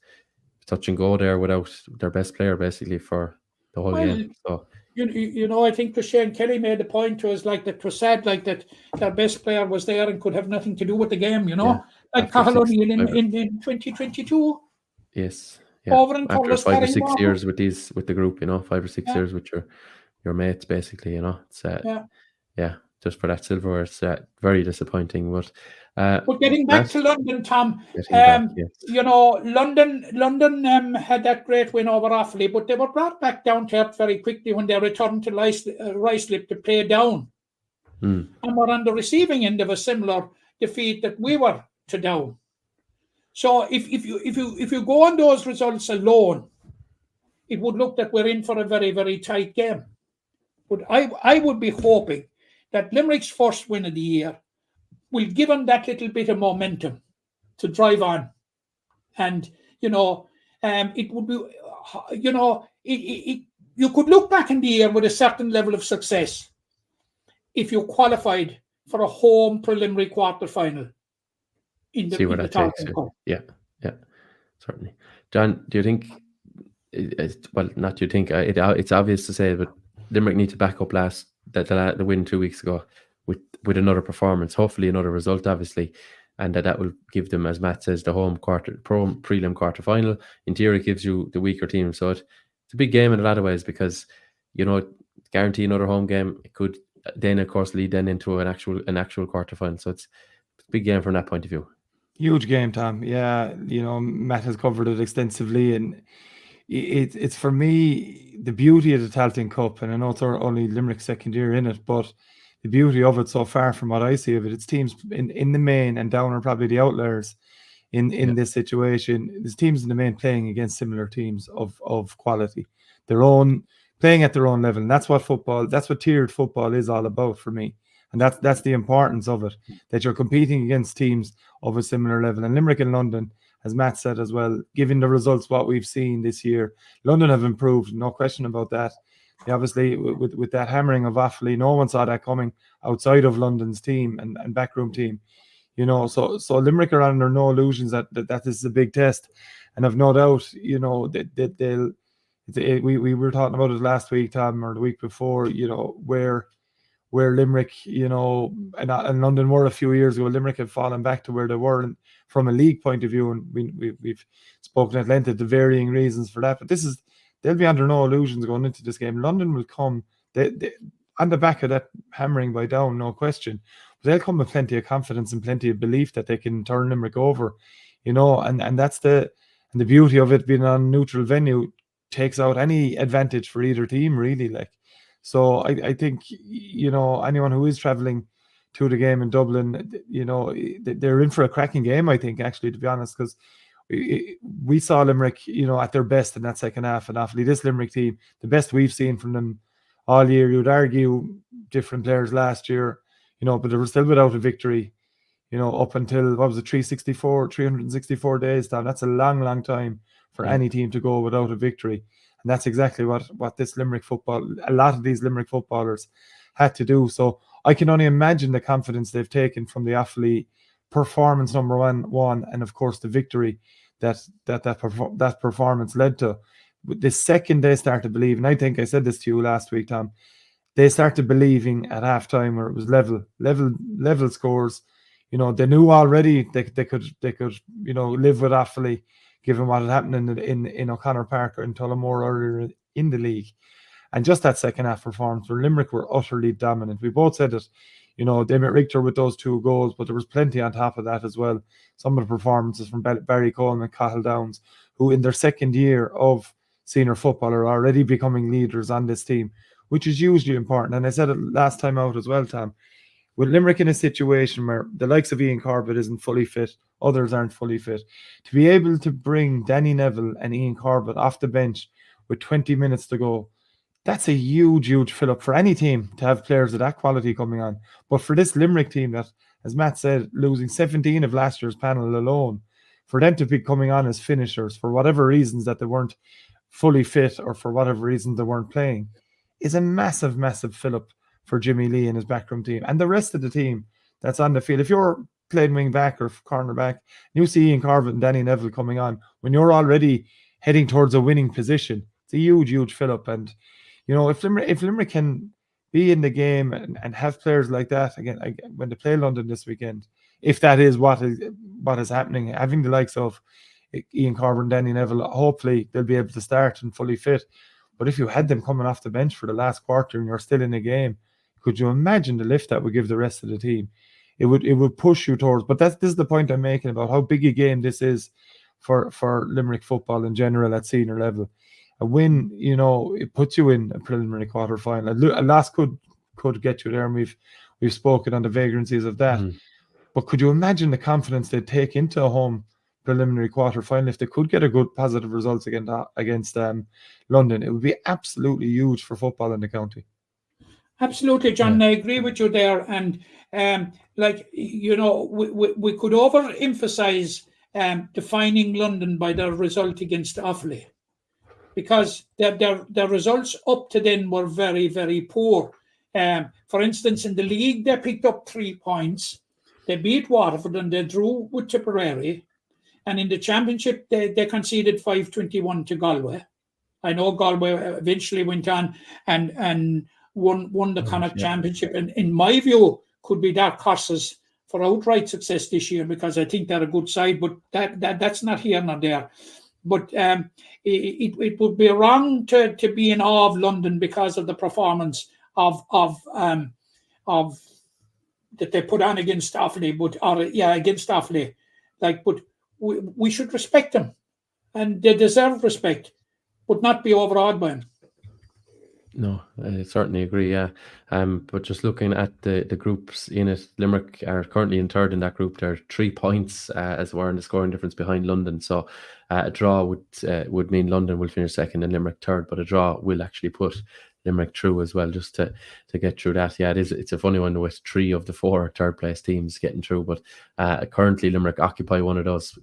touch and go there without their best player basically for the whole Well, game. So I think Shane Kelly made the point to us like that. It was sad, like that their best player was there and could have nothing to do with the game. yeah, Like after Cathal 6, O'Neill 5 in 2022 yes, yeah, over in after Thurles 5 or carrying 6 water. years with the group, 5 or 6 Yeah, years with your mates basically. It's yeah. yeah, just for that silverware, it's very disappointing. But But getting back Matt, to London, Tom, getting back, yes, London had that great win over Offaly, but they were brought back down to earth very quickly when they returned to Ruislip to play down, and were on the receiving end of a similar defeat that we were to Down. So if you go on those results alone, it would look that we're in for a very, very tight game. But I would be hoping that Limerick's first win of the year will give them that little bit of momentum to drive on. And, it would be, you could look back in the year with a certain level of success if you qualified for a home preliminary quarter-final in the Tailteann Cup. Yeah, certainly. John, do you think, well, not do you think, it's obvious to say, but Limerick need to back up the win 2 weeks ago with another performance, hopefully another result, obviously, and that will give them, as Matt says, the home prelim quarter final. In theory, it gives you the weaker team, so it's a big game in a lot of ways because guarantee another home game. It could then, of course, lead then into an actual quarter final. So it's a big game from that point of view. Huge game, Tom. Yeah, Matt has covered it extensively, and it's for me the beauty of the Tailteann Cup, and I know it's only Limerick's second year in it, but the beauty of it so far from what I see of it, it's teams in the main, and Down are probably the outliers in this situation. There's teams in the main playing against similar teams of quality, playing at their own level, and that's what tiered football is all about for me. And that's the importance of it, that you're competing against teams of a similar level. And Limerick and London, as Matt said as well, given the results, what we've seen this year, London have improved, no question about that. Obviously, with that hammering of Offaly, no one saw that coming outside of London's team and backroom team. So Limerick are under no illusions that this is a big test. And I've no doubt, that we were talking about it last week, Tom, or the week before, where Limerick, and London were a few years ago. Limerick have fallen back to where they were from a league point of view, and we've spoken at length of the varying reasons for that. But they'll be under no illusions going into this game. London will come on the back of that hammering by Down, no question. But they'll come with plenty of confidence and plenty of belief that they can turn Limerick over, and that's the beauty of it being on a neutral venue, takes out any advantage for either team, really. So I think, anyone who is travelling to the game in Dublin, they're in for a cracking game, I think, actually, to be honest, because we saw Limerick, at their best in that second half. And Offaly, this Limerick team, the best we've seen from them all year. You'd argue different players last year, but they were still without a victory, up until, 364 days, Tom. That's a long, long time for any team to go without a victory. And that's exactly what this Limerick a lot of these Limerick footballers had to do. So I can only imagine the confidence they've taken from the Offaly performance, number one, and of course the victory that performance led to. The second they started believing, I think I said this to you last week, Tom, they started believing at halftime where it was level scores. They knew already they could live with Offaly, given what had happened in O'Connor Park in Tullamore earlier in the league. And just that second half performance where Limerick were utterly dominant. We both said it, Damien Richter with those 2 goals, but there was plenty on top of that as well. Some of the performances from Barry Coleman and Cathal Downs, who in their second year of senior football are already becoming leaders on this team, which is hugely important. And I said it last time out as well, Tom. With Limerick in a situation where the likes of Ian Corbett isn't fully fit, others aren't fully fit, to be able to bring Danny Neville and Ian Corbett off the bench with 20 minutes to go, that's a huge fill-up for any team to have players of that quality coming on. But for this Limerick team that, as Matt said, losing 17 of last year's panel alone, for them to be coming on as finishers for whatever reasons that they weren't fully fit or for whatever reason they weren't playing, is a massive fill-up for Jimmy Lee and his backroom team and the rest of the team that's on the field. If you're playing wing back or cornerback, you see Ian Carver and Danny Neville coming on when you're already heading towards a winning position. It's a huge fill-up. And, you know, if Limerick can be in the game and have players like that, again, when they play London this weekend, if that is what is happening, having the likes of Ian Carver and Danny Neville, hopefully they'll be able to start and fully fit. But if you had them coming off the bench for the last quarter and you're still in the game, could you imagine the lift that would give the rest of the team? It would push you towards. But this is the point I'm making about how big a game this is for Limerick football in general at senior level. A win, you know, it puts you in a preliminary quarter final. A loss could get you there, and we've spoken on the vagrancies of that. But could you imagine the confidence they'd take into a home preliminary quarter final if they could get a good positive results against London? It would be absolutely huge for football in the county. Absolutely, John. I agree with you there. And like, you know, we could overemphasize defining London by their result against Offaly, because their results up to then were very, very poor. For instance, in the league, they picked up 3 points. They beat Waterford and they drew with Tipperary. And in the championship, they conceded 5-21 to Galway. I know Galway eventually went on and won the Connacht Championship. And in my view, could be dark horses for outright success this year, because I think they're a good side. But that's not here nor there. But it would be wrong to be in awe of London because of the performance of that they put on against Offaly, against Offaly. But we should respect them, and they deserve respect, but not be overawed by them. No, I certainly agree. Yeah, but just looking at the groups in it, Limerick are currently in third in that group. They're 3 points as we're in the scoring difference behind London. So a draw would mean London will finish second and Limerick third, but a draw will actually put Limerick through as well, just to get through that. Yeah, it's a funny one with 3 of the 4 third place teams getting through, but currently Limerick occupy one of those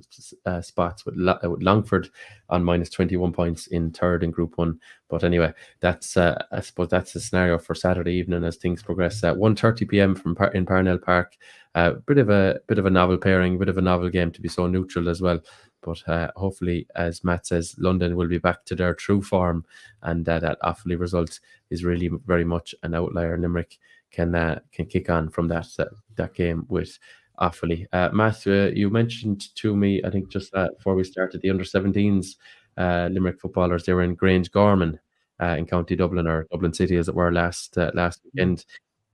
spots with Longford on minus 21 points in third in Group 1. But anyway, that's I suppose that's the scenario for Saturday evening as things progress. 1:30 p.m. in Parnell Park. Bit of a novel pairing, bit of a novel game to be so neutral as well. But hopefully, as Matt says, London will be back to their true form, and that Offaly result is really very much an outlier. Limerick can kick on from that game with Offaly. Matt, you mentioned to me, I think just before we started, the under-17s Limerick footballers. They were in Grange Gorman in County Dublin, or Dublin City as it were, last weekend.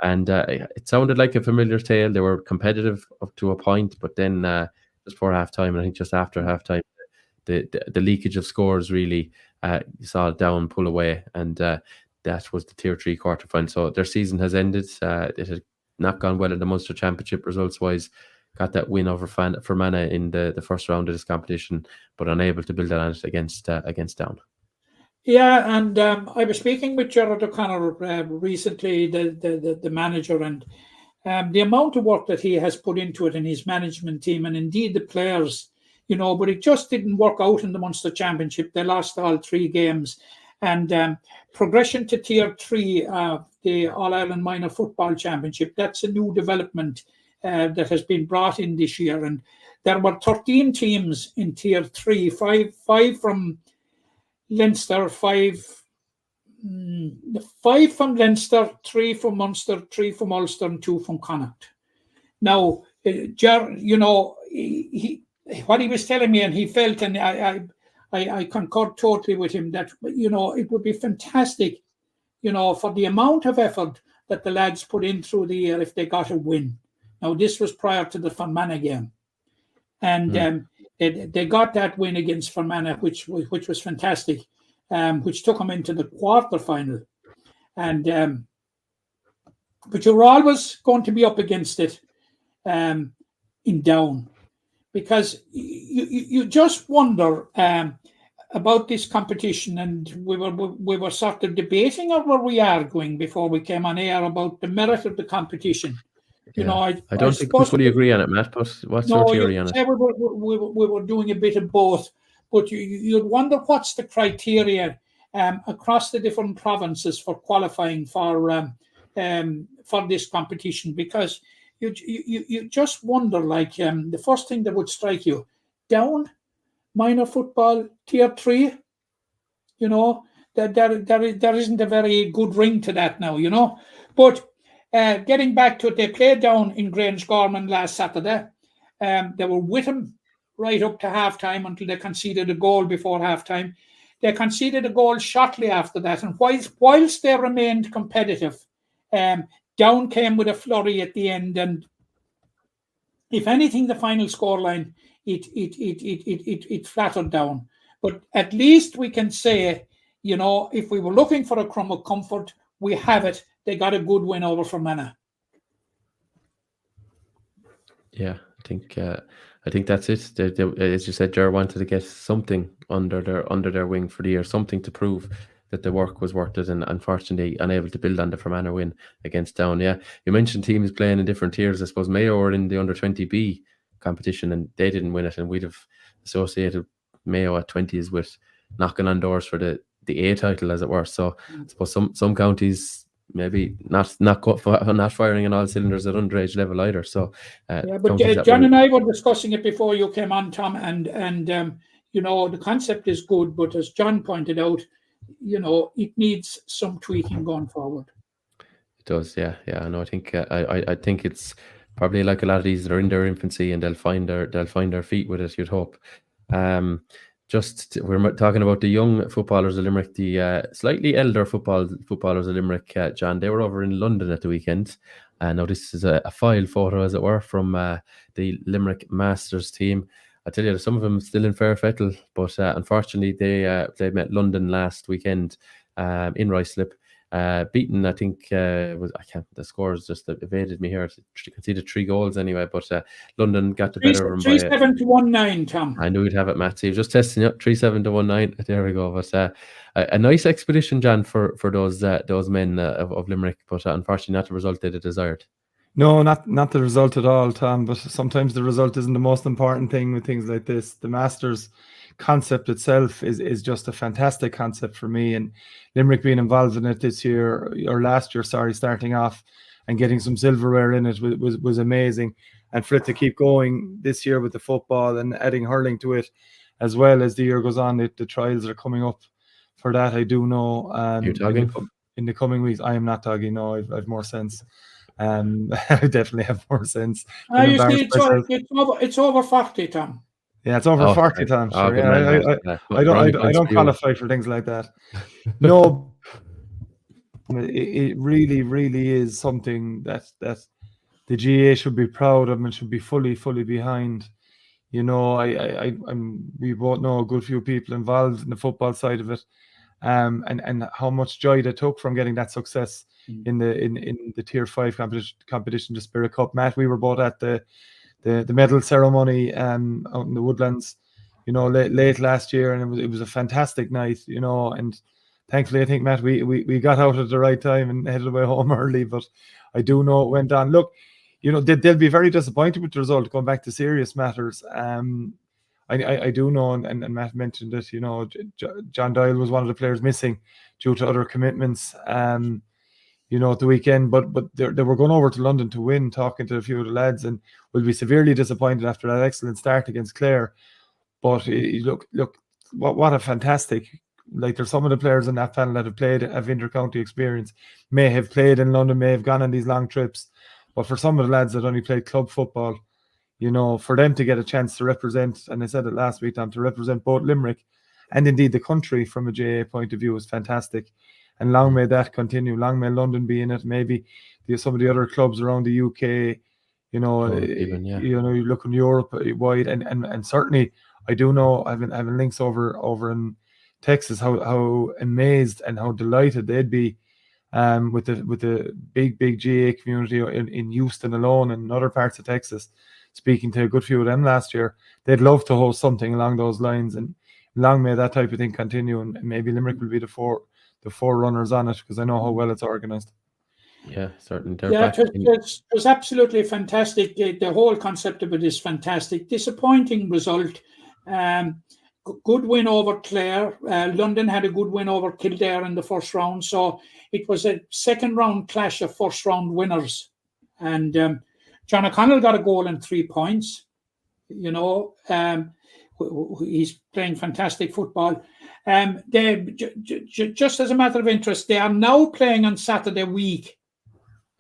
And it sounded like a familiar tale. They were competitive up to a point, but then just before half-time, and I think just after half-time, the leakage of scores really you saw it down, pull away, and that was the Tier 3 quarter-final. So their season has ended. It had not gone well in the Munster Championship results-wise. Got that win over Fermanagh in the first round of this competition, but unable to build on it against Down. Yeah, and I was speaking with Gerard O'Connor recently, the manager, and the amount of work that he has put into it in his management team, and indeed the players, you know, but it just didn't work out in the Munster Championship. They lost all 3 games. And progression to Tier 3, the All-Ireland Minor Football Championship, that's a new development that has been brought in this year. And there were 13 teams in Tier 3, five from Leinster, 5 from Leinster, 3 from Munster, 3 from Ulster, and 2 from Connacht. Now, you know, what he was telling me, and he felt, and I concur totally with him, that, you know, it would be fantastic, you know, for the amount of effort that the lads put in through the year if they got a win. Now, this was prior to the Fermanagh game. And they got that win against Fermanagh, which was fantastic, which took them into the quarter-final. And but you're always going to be up against it in Down, because you just wonder about this competition. And we were sort of debating, or were we arguing before we came on air, about the merit of the competition. You know, I don't think we fully agree on it, Matt, but what's your theory on it? We were doing a bit of both, but you'd wonder what's the criteria across the different provinces for qualifying for for this competition, because you just wonder, like, the first thing that would strike you, Down, minor football, tier 3, you know, that there isn't a very good ring to that now, you know. But getting back to it, they played Down in Grangegorman last Saturday. They were with him right up to half-time until they conceded a goal before half-time. They conceded a goal shortly after that, and whilst they remained competitive, Down came with a flurry at the end, and if anything, the final scoreline it flattered Down. But at least we can say, you know, if we were looking for a crumb of comfort, we have it. They got a good win over Fermanagh. Yeah, I think that's it. They, as you said, Ger wanted to get something under their wing for the year, something to prove that the work was worth it, and unfortunately unable to build on the Fermanagh win against Down. Yeah, you mentioned teams playing in different tiers. I suppose Mayo were in the under 20B competition and they didn't win it, and we'd have associated Mayo at 20s with knocking on doors for the A title, as it were. So I suppose some counties maybe not firing on all cylinders at underage level either. So yeah, but John and I were discussing it before you came on, Tom, and you know, the concept is good, but as John pointed out, you know, it needs some tweaking going forward. It does, yeah. No, I think I think it's probably like a lot of these that are in their infancy, and they'll find their feet with it, you'd hope. We're talking about the young footballers of Limerick, the slightly elder footballers of Limerick, John. They were over in London at the weekend. Now this is a file photo, as it were, from the Limerick Masters team. I tell you, some of them still in fair fettle, but unfortunately they met London last weekend in Ruislip. Beaten, I think, the scores just evaded me here. You can see the 3 goals anyway, but London got the better of them. 3-7 to 1-9, Tom. I knew you'd have it, Matt. So just testing you. 3-7 to 1-9. There we go. But a nice expedition, John, for those men of Limerick, but unfortunately not the result they desired. No, not the result at all, Tom. But sometimes the result isn't the most important thing with things like this. The Masters concept itself is just a fantastic concept for me, and Limerick being involved in it this year, or last year, sorry, starting off and getting some silverware in it was amazing. And for it to keep going this year with the football and adding hurling to it as well as the year goes on, the trials are coming up for that. I do know. You're talking? In the coming weeks, I am not talking. No, I've more sense. I definitely have more sense. You see, it's over 40, Tom. Yeah, it's over 40 times. Sure. Yeah, I don't qualify for things like that. No, it really, really is something that the GA should be proud of and should be fully behind. You know, we both know a good few people involved in the football side of it, and how much joy they took from getting that success in the Tier 5 competition, the Spirit Cup. Matt, we were both at the medal ceremony out in the Woodlands, you know, late last year, and it was a fantastic night, you know. And thankfully, I think, Matt, we got out at the right time and headed away home early. But I do know it went on. Look, you know, they'll be very disappointed with the result. Going back to serious matters, I do know, and Matt mentioned it, you know, John Doyle was one of the players missing due to other commitments. You know, at the weekend, but they were going over to London to win, talking to a few of the lads, and will be severely disappointed after that excellent start against Clare. But look, what a fantastic, like, there's some of the players in that panel that have inter-county experience, may have played in London, may have gone on these long trips, but for some of the lads that only played club football, you know, for them to get a chance to represent, and I said it last week, Tom, to represent both Limerick and indeed the country from a GAA point of view is fantastic. And long may that continue. Long may London be in it. Maybe some of the other clubs around the UK, you know, you know, you look in Europe wide, and certainly I do know, having links over in Texas, how amazed and how delighted they'd be with the big GAA community in Houston alone and other parts of Texas. Speaking to a good few of them last year, they'd love to host something along those lines, and long may that type of thing continue, and maybe Limerick will be the forerunners on it, because I know how well it's organised. Yeah, certainly. Yeah, it was absolutely fantastic. The whole concept of it is fantastic. Disappointing result. Going good win over Clare. London had a good win over Kildare in the first round. So it was a second round clash of first round winners. And John O'Connell got a goal and 3 points. You know, he's playing fantastic football. Just as a matter of interest, they are now playing on Saturday week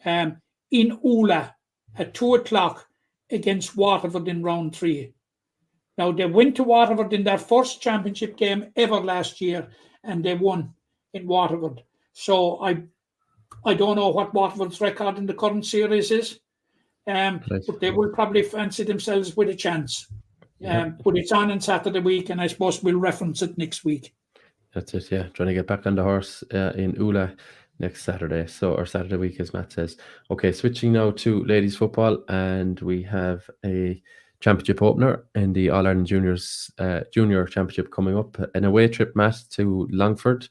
in Ula at 2:00 against Waterford in round 3. Now, they went to Waterford in their first championship game ever last year, and they won in Waterford. So I don't know what Waterford's record in the current series is, but they will probably fancy themselves with a chance. But it's on Saturday week, and I suppose we'll reference it next week. That's it, yeah. Trying to get back on the horse in Ula next Saturday, or Saturday week, as Matt says. Okay, switching now to ladies football, and we have a championship opener in the All-Ireland Juniors Junior Championship coming up. An away trip, Matt, to Longford.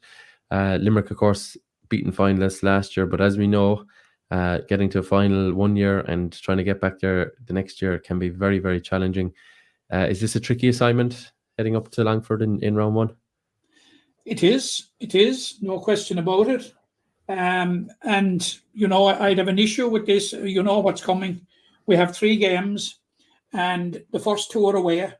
Limerick, of course, beaten finalists last year, but as we know, getting to a final one year and trying to get back there the next year can be very, very challenging. Is this a tricky assignment, heading up to Longford in round 1? It is, no question about it. And, you know, I'd have an issue with this. You know what's coming. We have 3 games, and the first 2 are away.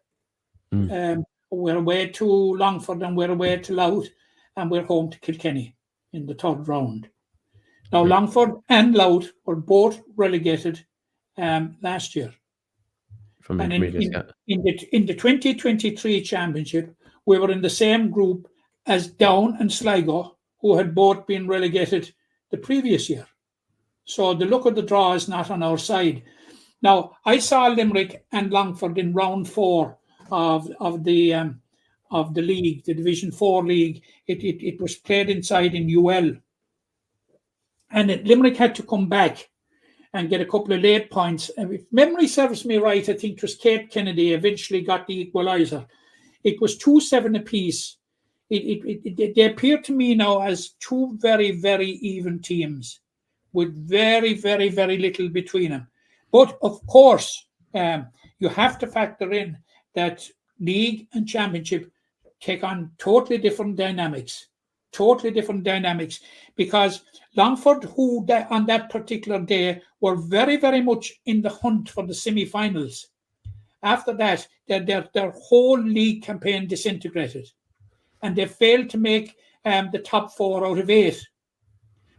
We're away to Longford, and we're away to Louth, and we're home to Kilkenny in the 3rd round. Now, Longford and Louth were both relegated last year. From and intermediates, in the 2023 championship, we were in the same group as Down and Sligo, who had both been relegated the previous year. So the luck of the draw is not on our side. Now, I saw Limerick and Longford in round 4 of the league, the Division 4 league. It was played inside in UL. And Limerick had to come back and get a couple of late points. And if memory serves me right, I think it was Kate Kennedy eventually got the equaliser. It was 2-7 apiece. They appear to me now as 2 very, very even teams with very, very, very little between them. But of course, you have to factor in that league and championship take on totally different dynamics, because Longford, who on that particular day were very, very much in the hunt for the semi-finals. After that, their whole league campaign disintegrated, and they failed to make the top 4 out of 8.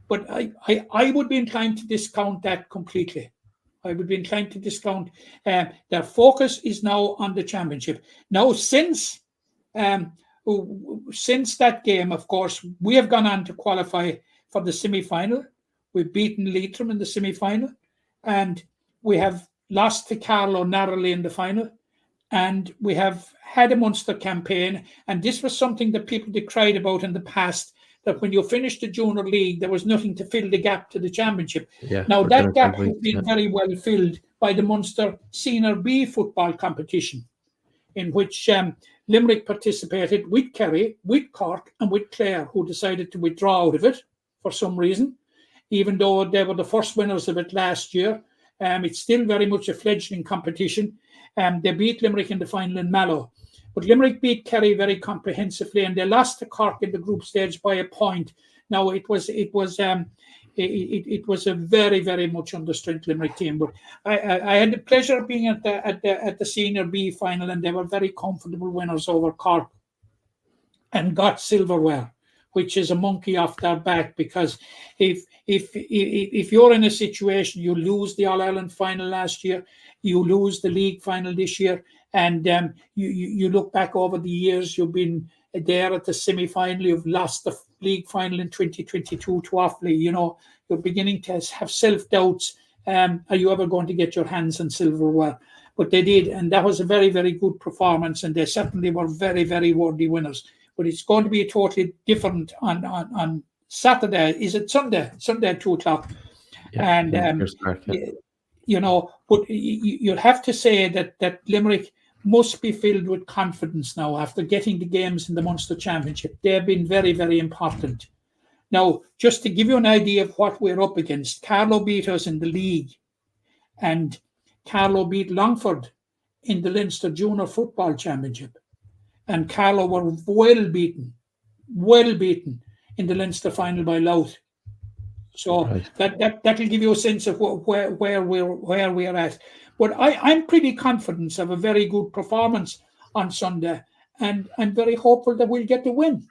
But I would be inclined to discount that completely. I would be inclined to discount. Their focus is now on the championship. Now, since that game, of course, we have gone on to qualify for the semi-final. We've beaten Leitrim in the semi-final, and we have lost to Carlow narrowly in the final. And we have had a Munster campaign, and this was something that people decried about in the past, that when you finished the Junior League, there was nothing to fill the gap to the championship. Yeah, now, that gap has been very well filled by the Munster Senior B football competition, in which Limerick participated with Kerry, with Cork, and with Clare, who decided to withdraw out of it for some reason, even though they were the first winners of it last year. It's still very much a fledgling competition. They beat Limerick in the final in Mallow. But Limerick beat Kerry very comprehensively, and they lost to Cork in the group stage by a point. Now, it was a very, very much understrength Limerick team. But I had the pleasure of being at the Senior B final, and they were very comfortable winners over Cork and got silverware, which is a monkey off their back, because if you're in a situation, you lose the All-Ireland final last year, you lose the league final this year, and you look back over the years, you've been there at the semi-final, you've lost the league final in 2022 to Offaly, you know, you're beginning to have self-doubts. Are you ever going to get your hands on silverware? But they did, and that was a very, very good performance, and they certainly were very, very worthy winners. But it's going to be totally different on Saturday. Is it Sunday? Sunday at 2:00. Yeah, and you know, but you'll have to say that Limerick must be filled with confidence now after getting the games in the Munster Championship. They've been very, very important. Now, just to give you an idea of what we're up against, Carlow beat us in the league, and Carlow beat Longford in the Leinster Junior Football Championship. and Carlow were well beaten in the Leinster final by Louth. So Right. that'll give you a sense of where we're at. But I'm pretty confident of a very good performance on Sunday, and I'm very hopeful that we'll get the win.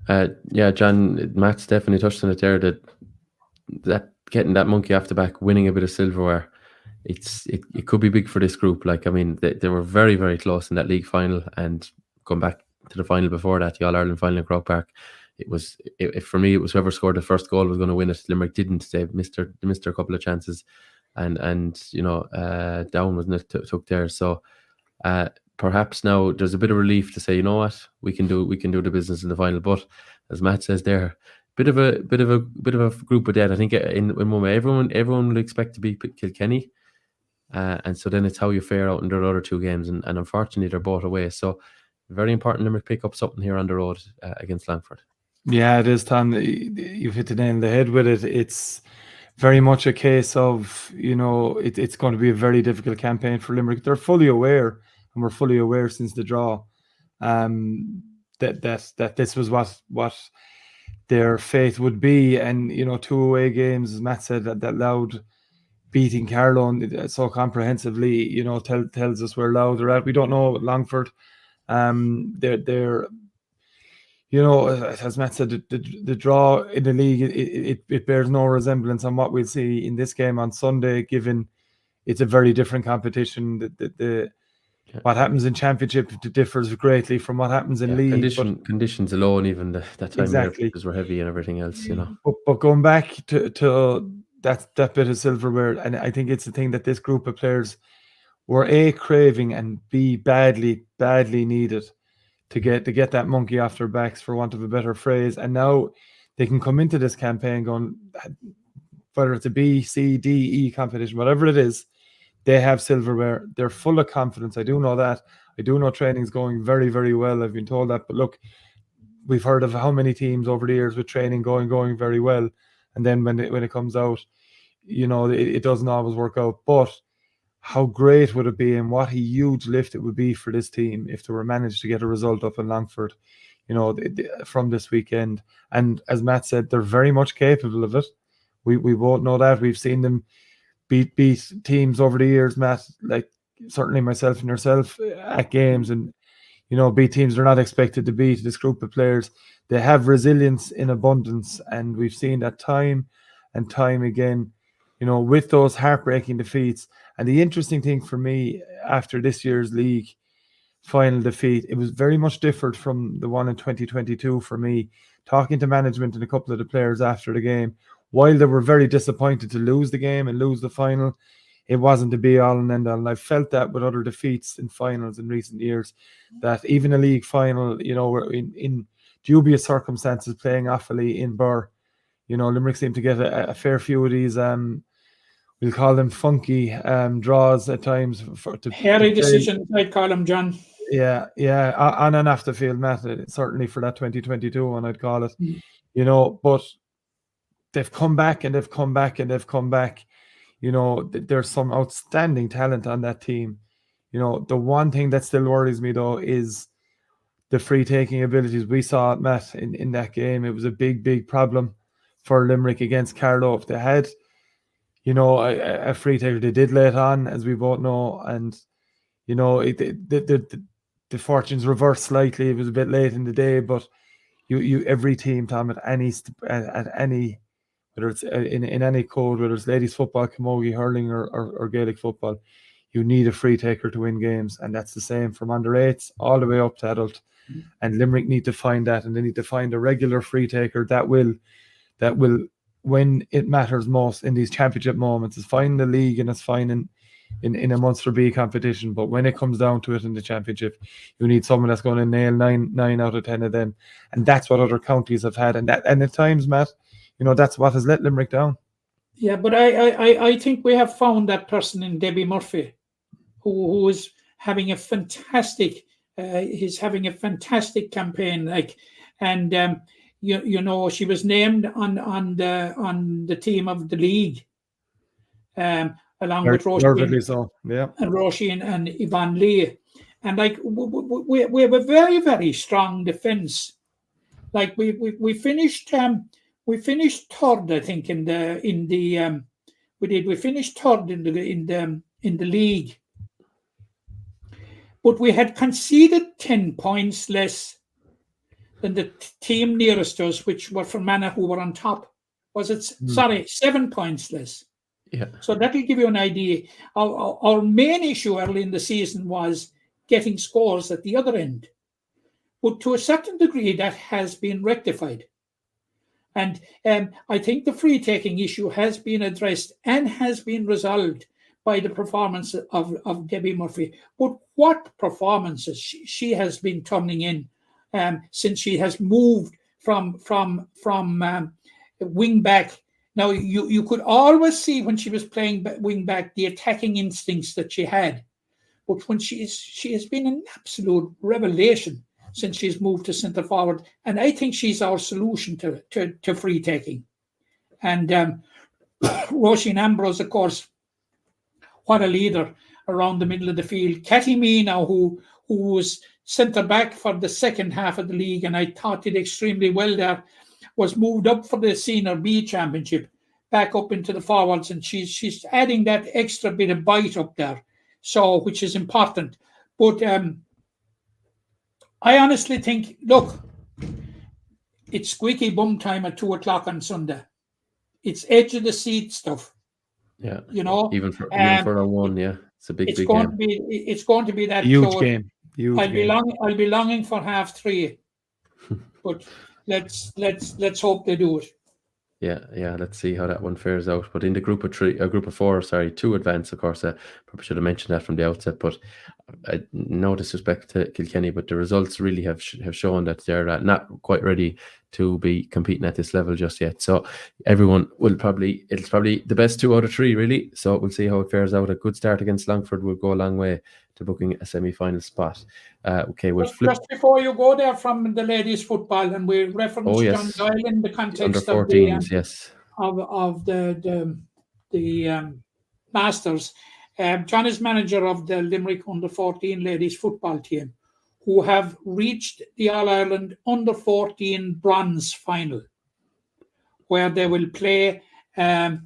Yeah, John, Matt's definitely touched on it there, that getting that monkey off the back, winning a bit of silverware, it could be big for this group. Like, I mean, they were very, very close in that league final, and come back to the final before that, the All-Ireland final in Croke Park. For me, it was whoever scored the first goal was going to win it. Limerick didn't. They missed a couple of chances, and Down wasn't it took theirs. So perhaps now there's a bit of relief to say, you know what, we can do the business in the final. But as Matt says there, bit of a group of dead. I think in one way, everyone would expect to beat Kilkenny, and so then it's how you fare out in their other two games, and unfortunately they're both away. So very important Limerick pick up something here on the road against Longford. Yeah, it is, Tom. You've hit the nail on the head with it. It's very much a case of, it's going to be a very difficult campaign for Limerick. They're fully aware, and we're fully aware since the draw, that this was what their faith would be. And, 2 away games, as Matt said, that Louth beating Carlow so comprehensively, tells us where Louth are at. We don't know Longford. They're as Matt said, the draw in the league, it bears no resemblance on what we'll see in this game on Sunday, given it's a very different competition. What happens in championship differs greatly from what happens in league. Conditions alone, even that time, exactly, because we're heavy and everything else, But going back to that bit of silverware, and I think it's the thing that this group of players were A, craving, and B, badly needed to get that monkey off their backs, for want of a better phrase. And now they can come into this campaign going, whether it's a B, C, D, E competition, whatever it is, they have silverware. They're full of confidence. I do know that. I do know training's going very, very well. I've been told that. But look, we've heard of how many teams over the years with training going very well, and then when it comes out, it doesn't always work out. But how great would it be, and what a huge lift it would be for this team if they were managed to get a result up in Longford, from this weekend. And as Matt said, they're very much capable of it. We both know that. We've seen them beat teams over the years, Matt, like certainly myself and yourself at games, and beat teams they're not expected to beat. This group of players, they have resilience in abundance, and we've seen that time and time again, with those heartbreaking defeats. And the interesting thing for me after this year's league final defeat, it was very much different from the one in 2022 for me. Talking to management and a couple of the players after the game, while they were very disappointed to lose the game and lose the final, it wasn't the be all and end all. And I've felt that with other defeats in finals in recent years, that even a league final, in dubious circumstances, playing awfully in Burr, Limerick seemed to get a fair few of these we'll call them funky draws at times. Hairy decisions, I'd call them, John. Yeah, on and off the field, Matt, certainly for that 2022 one, I'd call it. But they've come back and they've come back and they've come back. There's some outstanding talent on that team. The one thing that still worries me, though, is the free-taking abilities. We saw it, Matt, in that game. It was a big, big problem for Limerick against Carlow. If they had a free taker, they did late on, as we both know, and the fortunes reversed slightly. It was a bit late in the day, but you every team, Tom, at any whether it's in any code, whether it's ladies football, camogie, hurling, or Gaelic football, you need a free taker to win games, and that's the same from under 8s all the way up to adult. And Limerick need to find that, and they need to find a regular free taker that will, when it matters most in these championship moments. It's fine in the league and it's fine in a Munster B competition, but when it comes down to it in the championship, you need someone that's going to nail 9 out of 10 of them, and that's what other counties have had, and at times, Matt, that's what has let Limerick down. Yeah, but I think we have found that person in Debbie Murphy, who is having a fantastic campaign, and she was named on the team of the league, along with Roisin, so, yeah, and Roisin and Yvonne Lee, and like we have a very, very strong defense. Like we finished third, I think, we finished third in the league, but we had conceded 10 points less than the team nearest us, which were Fermanagh, who were on top. Was it? Sorry, 7 points less. Yeah. So that will give you an idea. Our main issue early in the season was getting scores at the other end. But to a certain degree, that has been rectified. And I think the free-taking issue has been addressed and has been resolved by the performance of Debbie Murphy. But what performances she has been turning in since she has moved from wing back. Now, you could always see when she was playing wing back the attacking instincts that she had. But when she has been an absolute revelation since she's moved to centre forward. And I think she's our solution to free taking. And Roisin Ambrose, of course, what a leader around the middle of the field. Cathy Mee now, who was centre back for the second half of the league, and I thought did extremely well there, was moved up for the Senior B Championship, back up into the forwards, and she's adding that extra bit of bite up there, so which is important. But I honestly think, look, it's squeaky bum time at 2:00 on Sunday. It's edge of the seat stuff. Yeah, even for a one, yeah, it's a big game. It's going to be that huge close. Game. Huge I'll game. be longing for 3:30, but let's hope they do it. Yeah. Let's see how that one fares out. But in the group of four, two advance. Of course, probably should have mentioned that from the outset. But no disrespect to Kilkenny, but the results really have shown that they're not quite ready to be competing at this level just yet. So everyone it's probably the best 2 out of 3 really. So we'll see how it fares out. A good start against Longford will go a long way to booking a semi-final spot. Okay, we'll flip. Just before you go there from the ladies' football, and we reference John Doyle in the context under 14s, yes, of the Masters. John is manager of the Limerick under 14 ladies football team, who have reached the All Ireland under 14 bronze final, where they will play. Antrim,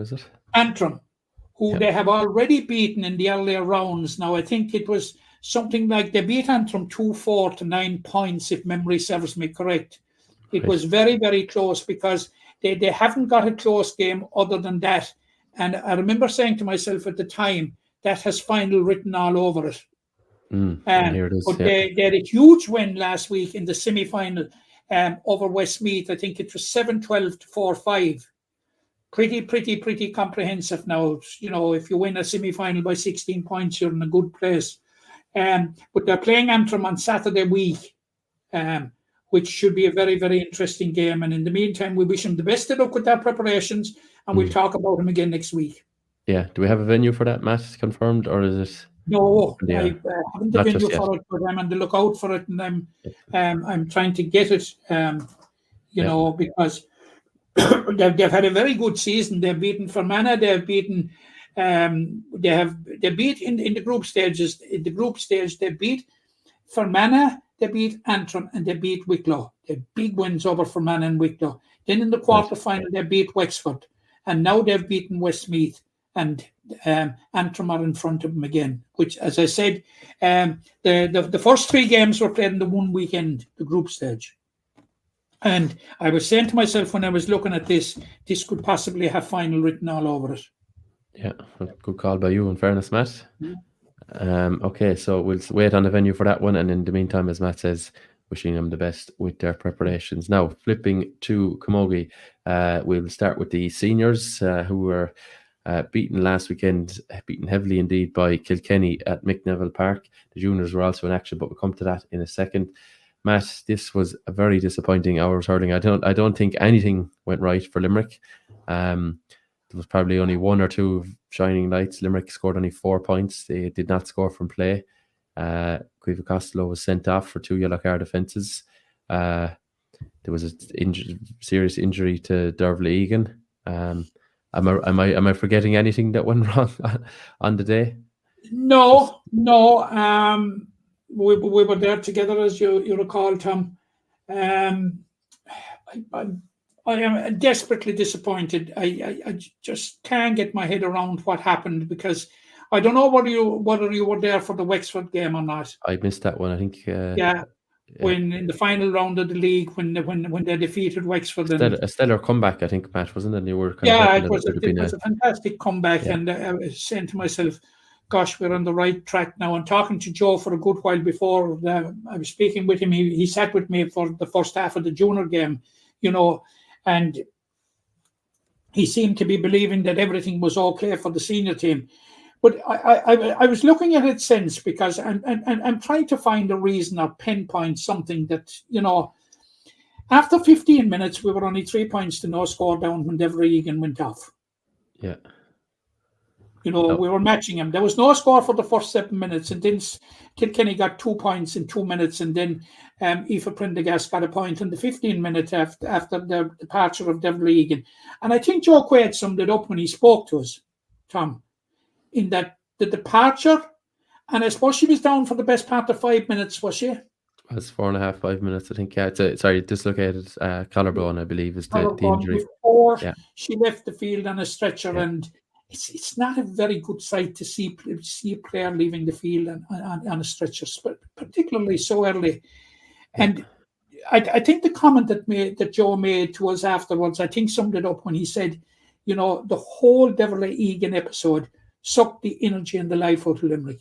is it? Antrim, who they have already beaten in the earlier rounds. Now, I think it was something like they beat Antrim 2-4 to 9 points, if memory serves me correct. It was very, very close because they haven't got a close game other than that. And I remember saying to myself at the time, that has final written all over it. And here it is. But they had a huge win last week in the semi-final over Westmeath. I think it was 7-12 to 4-5. Pretty comprehensive now. If you win a semi-final by 16 points, you're in a good place. But they're playing Antrim on Saturday week, which should be a very, very interesting game. And in the meantime, we wish them the best of luck with their preparations, and we'll talk about them again next week. Yeah. Do we have a venue for that, Matt, confirmed, or is it? No, I haven't a venue for it, but I'm on the lookout for it, and I'm trying to get it. Because they've had a very good season. They've beaten Fermanagh. They've beaten. They beat in the group stages. In the group stage, they beat Fermanagh, they beat Antrim, and they beat Wicklow. They had big wins over Fermanagh and Wicklow. Then in the quarterfinal, they beat Wexford, and now they've beaten Westmeath, and Antrim are in front of them again. Which, as I said, the first 3 games were played in the one weekend, the group stage. And I was saying to myself when I was looking at this could possibly have final written all over it. Yeah, good call by you, in fairness, Matt. Okay, so we'll wait on the venue for that one, and in the meantime, as Matt says, wishing them the best with their preparations. Now, flipping to Camogie, we'll start with the seniors who were beaten last weekend, beaten heavily indeed by Kilkenny at McNeville Park. The juniors were also in action, but we'll come to that in a second. Matt, this was a very disappointing hour of hurling. I don't think anything went right for Limerick. There was probably only 1 or 2 shining lights. Limerick scored only 4 points. They did not score from play. Caoimhe Costello was sent off for 2 yellow card offences. There was a serious injury to Dervla Egan. Am I forgetting anything that went wrong on the day? No. We were there together, as you recall, Tom. I am desperately disappointed. I just can't get my head around what happened, because I don't know whether you were there for the Wexford game or not. I missed that one. I think. When in the final round of the league, when they defeated Wexford, A stellar comeback, I think, Matt, wasn't it? And you were kind of hoping it was that it would have a fantastic comeback, Yeah. and I was saying to myself, gosh, we're on the right track now. And talking to Joe for a good while before, I was speaking with him. He sat with me for the first half of the junior game, and he seemed to be believing that everything was okay for the senior team. But I was looking at it since, because I'm trying to find a reason or pinpoint something that, after 15 minutes, we were only 3 points to no score down when Devra Egan went off. Yeah. We were matching him. There was no score for the first 7 minutes, and then Kilkenny got 2 points in 2 minutes, and then Aoife Prendergast got a point in the 15 minutes after the departure of Devra Egan. And I think Joe Quaid summed it up when he spoke to us, Tom, in that the departure, and I suppose she was down for the best part of 5 minutes, was she? It was 4.5, 5 minutes, I think. Yeah, dislocated collarbone, I believe, is the injury. Before she left the field on a stretcher, and it's not a very good sight to see a player leaving the field on a stretcher, particularly so early. And I think the comment that Joe made to us afterwards, I think summed it up when he said, the whole Devra Egan episode sucked the energy and the life out of Limerick.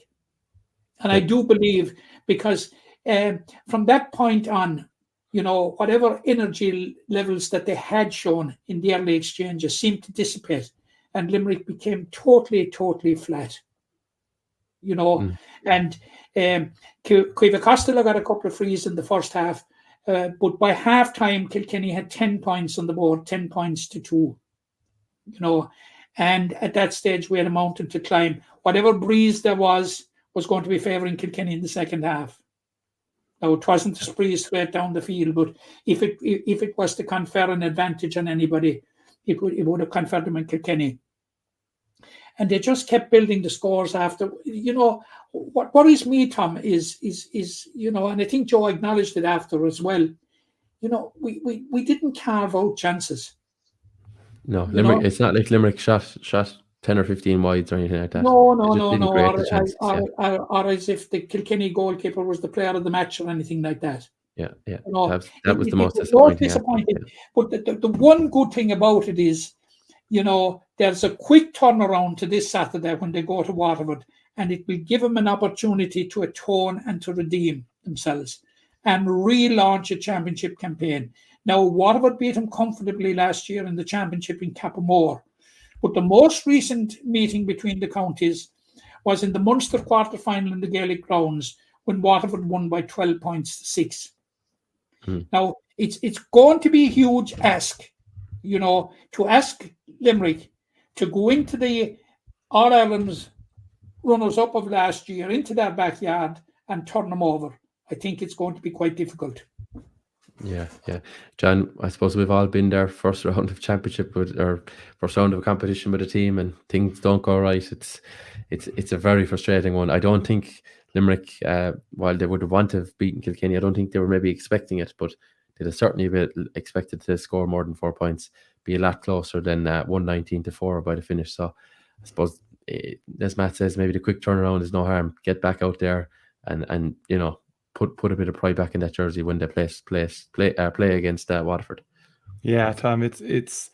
And I do believe, because from that point on, whatever energy levels that they had shown in the early exchanges seemed to dissipate, and Limerick became totally, totally flat. And Caoimhe Costello got a couple of frees in the first half, but by half time, Kilkenny had 10 points on the board, 10 points to 2. And at that stage, we had a mountain to climb. Whatever breeze there was going to be favouring Kilkenny in the second half. Now, it wasn't a breeze straight down the field, but if it was to confer an advantage on anybody, it would have conferred them in Kilkenny. And they just kept building the scores after. What worries me, Tom, is and I think Joe acknowledged it after as well. We didn't carve out chances. No, Limerick. It's not like Limerick shot 10 or 15 wides or anything like that. No. Or as if the Kilkenny goalkeeper was the player of the match or anything like that. Yeah. That was the most disappointing. But the one good thing about it is, there's a quick turnaround to this Saturday when they go to Waterford, and it will give them an opportunity to atone and to redeem themselves and relaunch a championship campaign. Now, Waterford beat them comfortably last year in the championship in Cappamore, but the most recent meeting between the counties was in the Munster quarter-final in the Gaelic grounds, when Waterford won by 12 points to 6. Now, it's going to be a huge ask, to ask Limerick to go into the All-Ireland's runners-up of last year, into their backyard, and turn them over. I think it's going to be quite difficult. Yeah. John, I suppose we've all been there, first round of championship or first round of a competition with a team, and things don't go right. It's a very frustrating one. I don't think Limerick, while they would have wanted to have beaten Kilkenny, I don't think they were maybe expecting it, but they'd have certainly been expected to score more than 4 points, be a lot closer than 119-4 by the finish. So I suppose, as Matt says, maybe the quick turnaround is no harm. Get back out there and put a bit of pride back in that jersey when they play against Waterford. Yeah, Tom, it's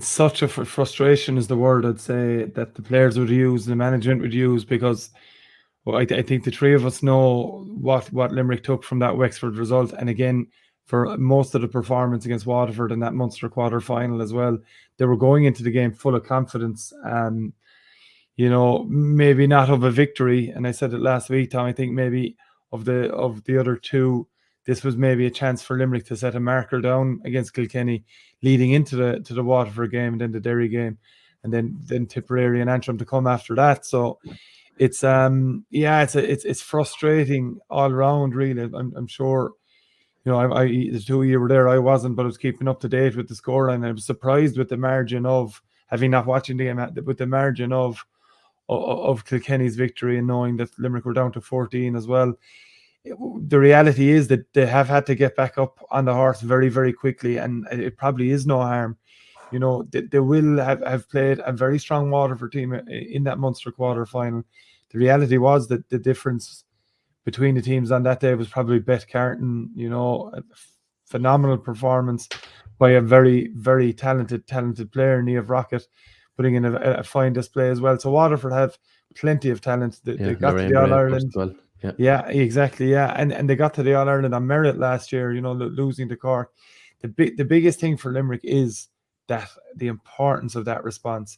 such a frustration is the word I'd say that the players would use, the management would use, because I think the three of us know what Limerick took from that Wexford result, and again for most of the performance against Waterford in that Munster quarter final as well. They were going into the game full of confidence. Maybe not of a victory, and I said it last week, Tom. I think maybe of the other two, this was maybe a chance for Limerick to set a marker down against Kilkenny, leading into the Waterford game and then the Derry game, and then Tipperary and Antrim to come after that. So it's it's frustrating all around, really. I'm sure, the 2 of you were there. I wasn't, but I was keeping up to date with the score, and I was surprised with the margin of, having not watching the game, with the margin of of Kilkenny's victory and knowing that Limerick were down to 14 as well. The reality is that they have had to get back up on the horse very, very quickly, and it probably is no harm. You know, they will have played a very strong Waterford team in that Munster quarter-final. The reality was that the difference between the teams on that day was probably Beth Carton, you know, a phenomenal performance by a very, very talented player, Niamh Rocket, putting in a fine display as well. So Waterford have plenty of talent. They got Lorraine to the Bray, of course, All-Ireland. as well. Yeah, exactly. Yeah, and they got to the All-Ireland on merit last year, you know, losing to Cork. The biggest thing for Limerick is that the importance of that response.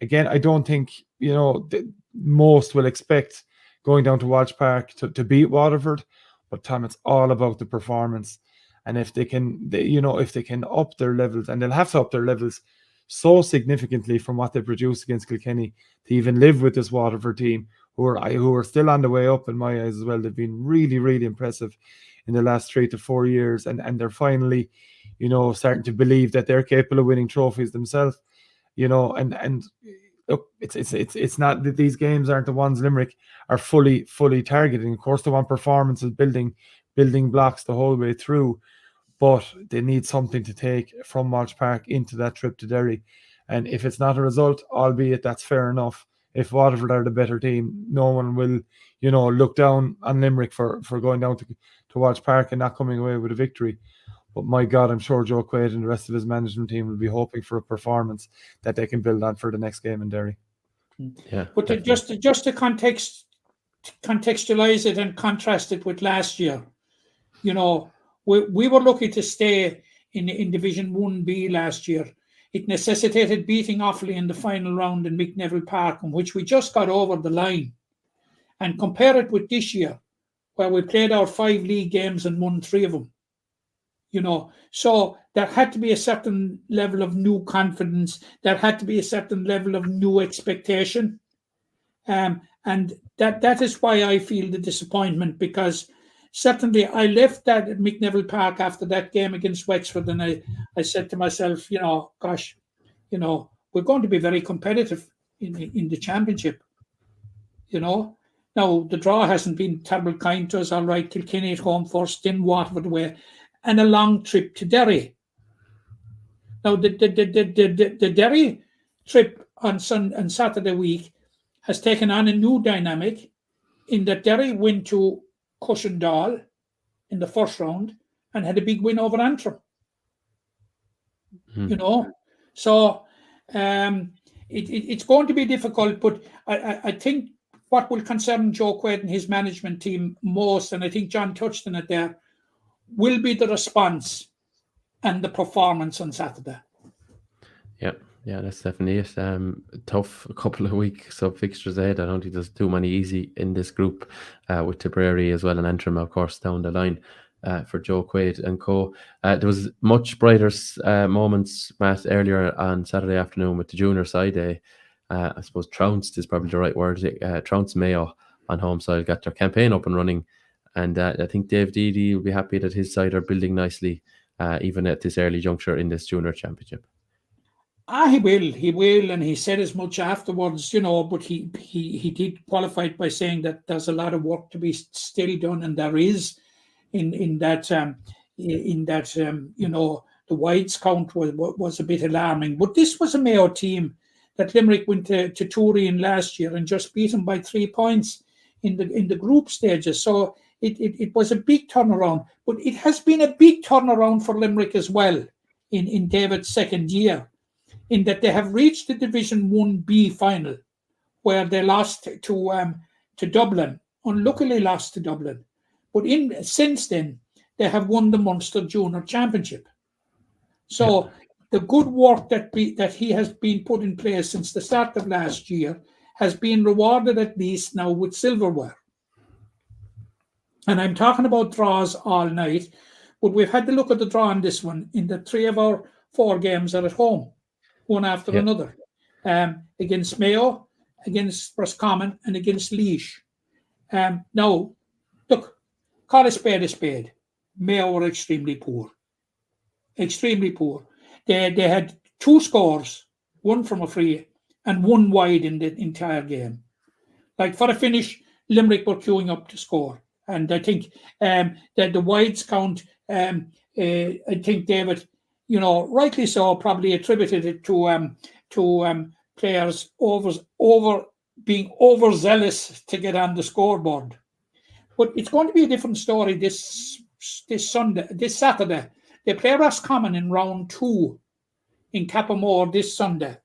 Again, I don't think, you know, most will expect going down to Walsh Park to beat Waterford, but Tom, it's all about the performance. And if they can, if they can up their levels, and they'll have to up their levels so significantly from what they produced against Kilkenny to even live with this Waterford team, who are still on the way up in my eyes as well. They've been really, really impressive in the last 3 to 4 years, and they're finally, you know, starting to believe that they're capable of winning trophies themselves, you know, and look, it's not that these games aren't the ones Limerick are fully targeting. Of course, they want performances, building blocks the whole way through, but they need something to take from Walsh Park into that trip to Derry. And if it's not a result, albeit that's fair enough, if Waterford are the better team, no one will, you know, look down on Limerick for going down to Walsh Park and not coming away with a victory. But my God, I'm sure Joe Quaid and the rest of his management team will be hoping for a performance that they can build on for the next game in Derry. Yeah, but just to contextualize it and contrast it with last year, you know, we were lucky to stay in Division 1B last year. It necessitated beating Offaly in the final round in McNeville Park, in which we just got over the line. And compare it with this year, where we played our 5 league games and won 3 of them. You know, so there had to be a certain level of new confidence. There had to be a certain level of new expectation. And that is why I feel the disappointment, because certainly I left that at McNeville Park after that game against Wexford, and I said to myself, you know, gosh, you know, we're going to be very competitive in the championship. You know, now the draw hasn't been terrible kind to us. All right, Kilkenny at home first, then Waterford away, and a long trip to Derry. Now the Derry trip on Saturday week has taken on a new dynamic, in that Derry went to Cushendall in the first round and had a big win over Antrim. You know, so it's going to be difficult, but I think what will concern Joe Quaid and his management team most, and I think John touched on it there, will be the response and the performance on Saturday. Yeah, that's definitely it. Tough couple of weeks of fixtures ahead. I don't think there's too many easy in this group, with Tipperary as well and Antrim, of course, down the line for Joe Quaid and co. There was much brighter moments, Matt, earlier on Saturday afternoon with the junior side. I suppose trounced is probably the right word. Trounced Mayo on home side got their campaign up and running, and I think Dave Deedy will be happy that his side are building nicely, even at this early juncture in this junior championship. He will, and he said as much afterwards, you know, but he did qualify it by saying that there's a lot of work to be still done, and there is in that you know, the wides count was a bit alarming. But this was a Mayo team that Limerick went to Turin last year and just beat them by 3 points in the group stages. So it was a big turnaround, but it has been a big turnaround for Limerick as well in David's second year, in that they have reached the Division 1B final, where they lost to Dublin, unluckily lost to Dublin. But since then, they have won the Munster Junior Championship. So the good work that he has been put in place since the start of last year has been rewarded, at least now, with silverware. And I'm talking about draws all night, but we've had to look at the draw on this one, in that 3 of our 4 games are at home, one after another, against Mayo, against Roscommon, and against Laois. Now, look, call a spade a spade. Mayo were extremely poor. Extremely poor. They had 2 scores, one from a free and 1 wide in the entire game. Like for a finish, Limerick were queuing up to score. And I think that the wides count, I think David, rightly so, probably attributed it to players over being overzealous to get on the scoreboard. But it's going to be a different story this Saturday. They play Roscommon in round 2 in Cappamore this Sunday.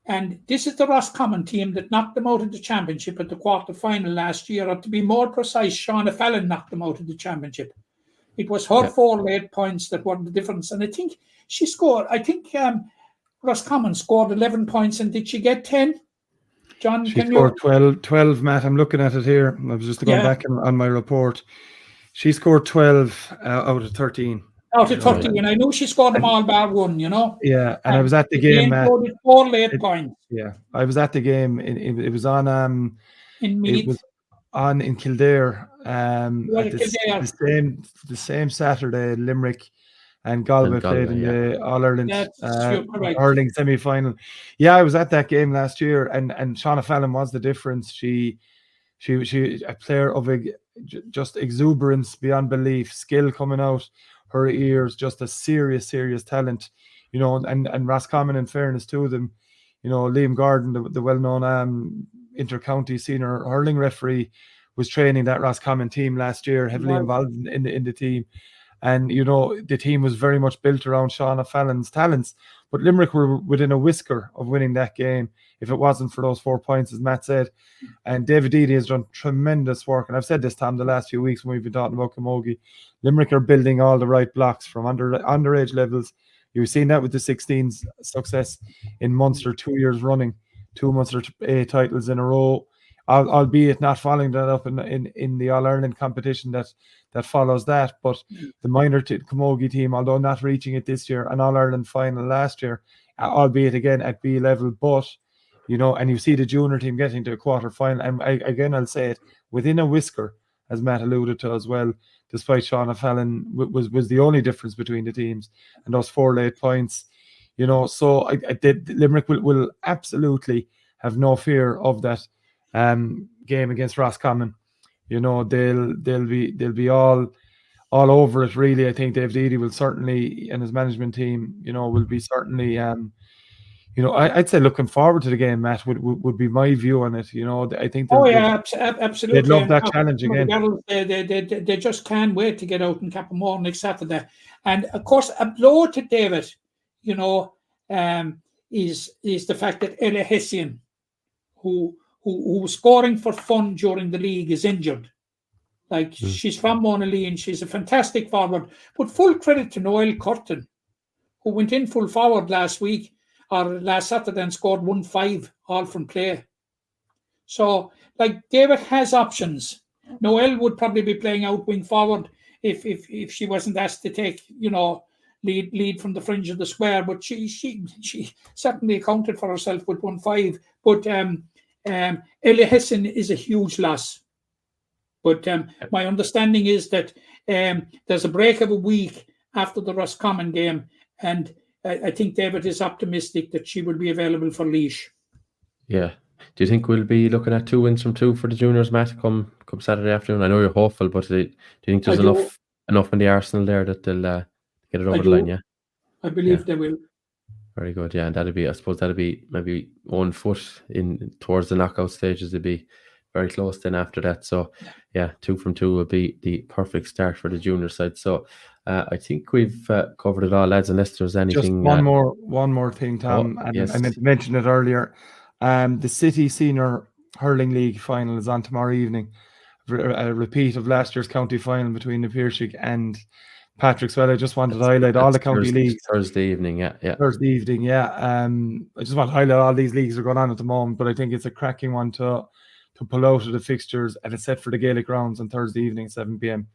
And this is the Roscommon team that knocked them out of the championship at the quarter-final last year, or to be more precise, Shauna Fallon knocked them out of the championship. It was her 4 late points that were the difference. And I think she scored, Roscommon scored 11 points, and did she get 10? John, she scored 12, Matt. I'm looking at it here. I was just going back on my report. She scored 12 out of 13. Out of 13, and I knew she scored them all bar 1, Yeah, and I was at the game, Matt. 4 late points. Yeah, I was at the game. It was on in Meath. It was on in Kildare. The same Saturday, Limerick and Galway played in the All Ireland hurling semi-final. Yeah, I was at that game last year, and Shauna Fallon was the difference. She a player of just exuberance beyond belief, skill coming out her ears, just a serious talent, and Roscommon, in fairness to them, Liam Gordon, the well-known inter-county senior hurling referee, was training that Roscommon team last year, heavily involved in the team. And, the team was very much built around Shauna Fallon's talents. But Limerick were within a whisker of winning that game if it wasn't for those 4 points, as Matt said. And David Eady has done tremendous work. And I've said this, Tom, the last few weeks when we've been talking about Camogie. Limerick are building all the right blocks from underage levels. You've seen that with the 16's success in Munster 2 years running, 2 Munster A titles in a row, albeit not following that up in the All-Ireland competition that follows that. But the minor Camogie team, although not reaching it this year, an All-Ireland final last year, albeit again at B level, but, and you see the junior team getting to a quarter final. And I'll say it, within a whisker, as Matt alluded to as well, despite Shauna Fallon was the only difference between the teams, and those 4 late points, so Limerick will absolutely have no fear of that game against Roscommon. They'll be all over it, really. I think David Eady will certainly, and his management team, will be certainly I'd say looking forward to the game, Matt, would be my view on it. I think absolutely. They'd love that challenge again. They just can't wait to get out in Cappamore next Saturday. And of course, a blow to David, is the fact that Ella Hessian, who was scoring for fun during the league, is injured. She's from Monalee and she's a fantastic forward. But full credit to Noel Curtin, who went in full forward last Saturday and scored 1-5 all from play. So, David has options. Noel would probably be playing out wing forward if she wasn't asked to take, lead from the fringe of the square. But she certainly accounted for herself with 1-5. But Ella Hesson is a huge loss. But my understanding is that there's a break of a week after the Roscommon game, and I think David is optimistic that she will be available for Laois. Yeah. Do you think we'll be looking at 2 wins from 2 for the juniors, Matt, come Saturday afternoon? I know you're hopeful, but do you think there's enough in the arsenal there that they'll get it over the line? Yeah, I believe they will. Very good. Yeah, and that'll be maybe 1 foot in towards the knockout stages. They'll be very close then after that. So yeah, 2 from 2 will be the perfect start for the junior side. So I think we've covered it all, lads, unless there's anything. Just one more thing, Tom. Yes. I meant to mention it earlier. The City Senior Hurling League final is on tomorrow evening. A repeat of last year's county final between the Piersig and Patrick's. Well, I just wanted to highlight all the county leagues. Thursday evening, yeah. Thursday evening, yeah. I just want to highlight all these leagues are going on at the moment, but I think it's a cracking one to pull out of the fixtures, and it's set for the Gaelic rounds on Thursday evening, 7 p.m.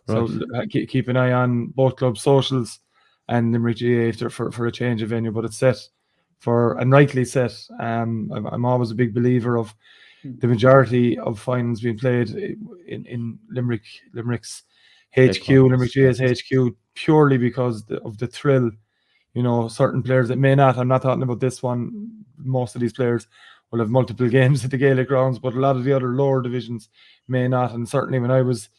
So keep an eye on both club socials and Limerick GA for a change of venue, but it's set and rightly set. I'm always a big believer of the majority of finals being played in Limerick's HQ, Limerick GA's HQ, purely because of the thrill. Certain players that may not, I'm not talking about this one, most of these players will have multiple games at the Gaelic grounds, but a lot of the other lower divisions may not. And certainly when I was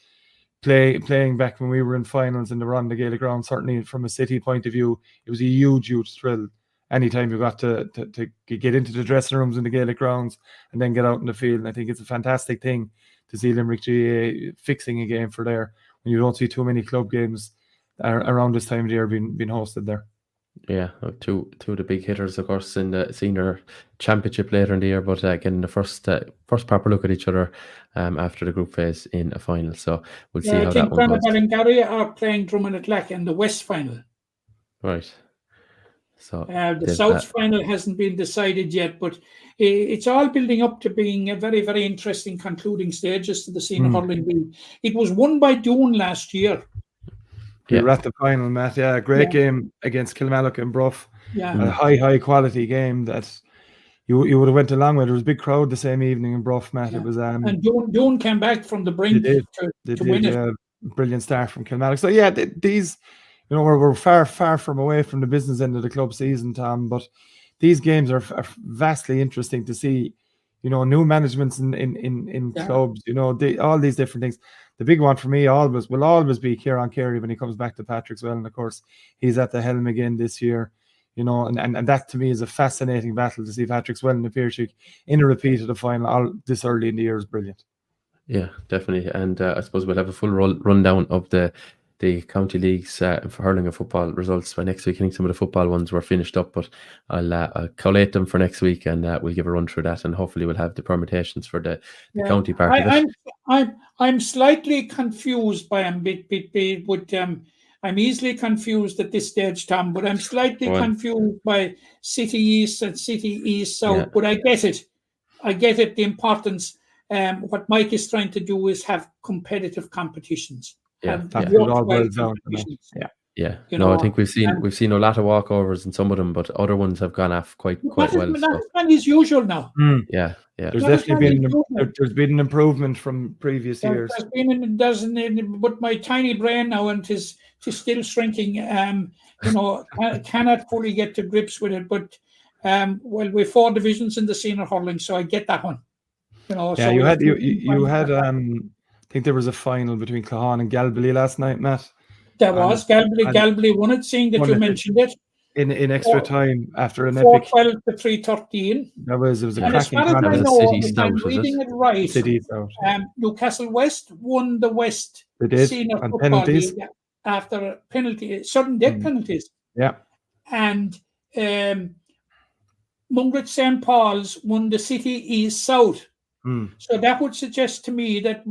playing back when we were in finals and they were on the Gaelic ground, certainly from a City point of view, it was a huge thrill anytime you got to get into the dressing rooms in the Gaelic grounds and then get out in the field. And I think it's a fantastic thing to see Limerick GAA fixing a game for there when you don't see too many club games around this time of the year being hosted there. Yeah, two of the big hitters, of course, in the senior championship later in the year, but getting the first proper look at each other after the group phase in a final. So we'll see how that one goes. I think Gary are playing Drummond at Lack in the West final. Right. So the South final hasn't been decided yet, but it's all building up to being a very, very interesting concluding stages to the senior hurling league. It was won by Doon last year. We were at the final, Matt. Yeah, great game against Kilmallock and Bruff. Yeah, a high quality game that you would have went along with. There was a big crowd the same evening in Bruff, Matt. It was and Doon came back from the brink to win it. Brilliant start from Kilmallock. So yeah, these, you know, we're far from away from the business end of the club season, Tom. But these games are vastly interesting to see. You know, new managements in clubs. You know, all these different things. The big one for me will always be Kieran Carey when he comes back to Patrickswell, and of course he's at the helm again this year. You know, and that to me is a fascinating battle to see Patrickswell and the Pearshik in a repeat of the final all this early in the year is brilliant. Yeah, definitely. And I suppose we'll have a full rundown of the county leagues for hurling and football results by next week. I think some of the football ones were finished up, but I'll collate them for next week and we'll give a run through that, and hopefully we'll have the permutations for the county part of it. I'm slightly confused by I'm easily confused at this stage, Tom, but I'm slightly confused by City East and City East South, but I get it. The importance. What Mike is trying to do is have competitive competitions. Yeah. I think we've seen a lot of walkovers in some of them, but other ones have gone off quite well. That is usual now. Yeah. There's definitely been an improvement from previous years. But my tiny brain now, and is still shrinking. Cannot fully get to grips with it. But we're 4 divisions in the senior hurling, so I get that one. You had. I think there was a final between Clahan and Galbally last night, Matt. There was. Galbally won it, seeing that you mentioned it. In extra time after an epic 4-12 to 3-13. It was a and cracking as far as I know, if I'm reading it right, City South. Newcastle West won the West Senior Football penalties. League after sudden death penalties. Yeah. And Mungret St. Paul's won the City East South. So that would suggest to me that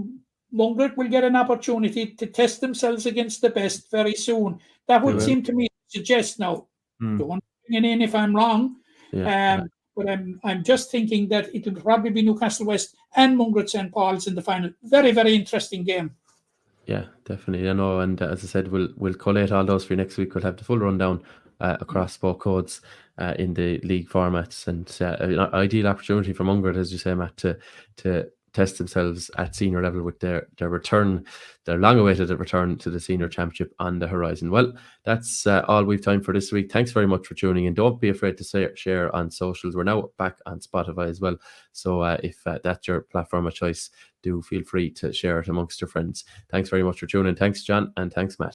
Mungret will get an opportunity to test themselves against the best very soon. That would seem to me to suggest now. Don't bring it in if I'm wrong. But I'm just thinking that it will probably be Newcastle West and Mungret St. Paul's in the final. Very, very interesting game. Yeah, definitely. I know, and as I said, we'll collate all those for you next week. We'll have the full rundown across both codes in the league formats, and an ideal opportunity for Mungret, as you say, Matt, to test themselves at senior level with their return, their long-awaited return to the senior championship on the horizon. Well, that's all we've time for this week. Thanks very much for tuning in. Don't be afraid to share on socials. We're now back on Spotify as well, so if that's your platform of choice, do feel free to share it amongst your friends. Thanks very much for tuning in. Thanks, John, and thanks, Matt.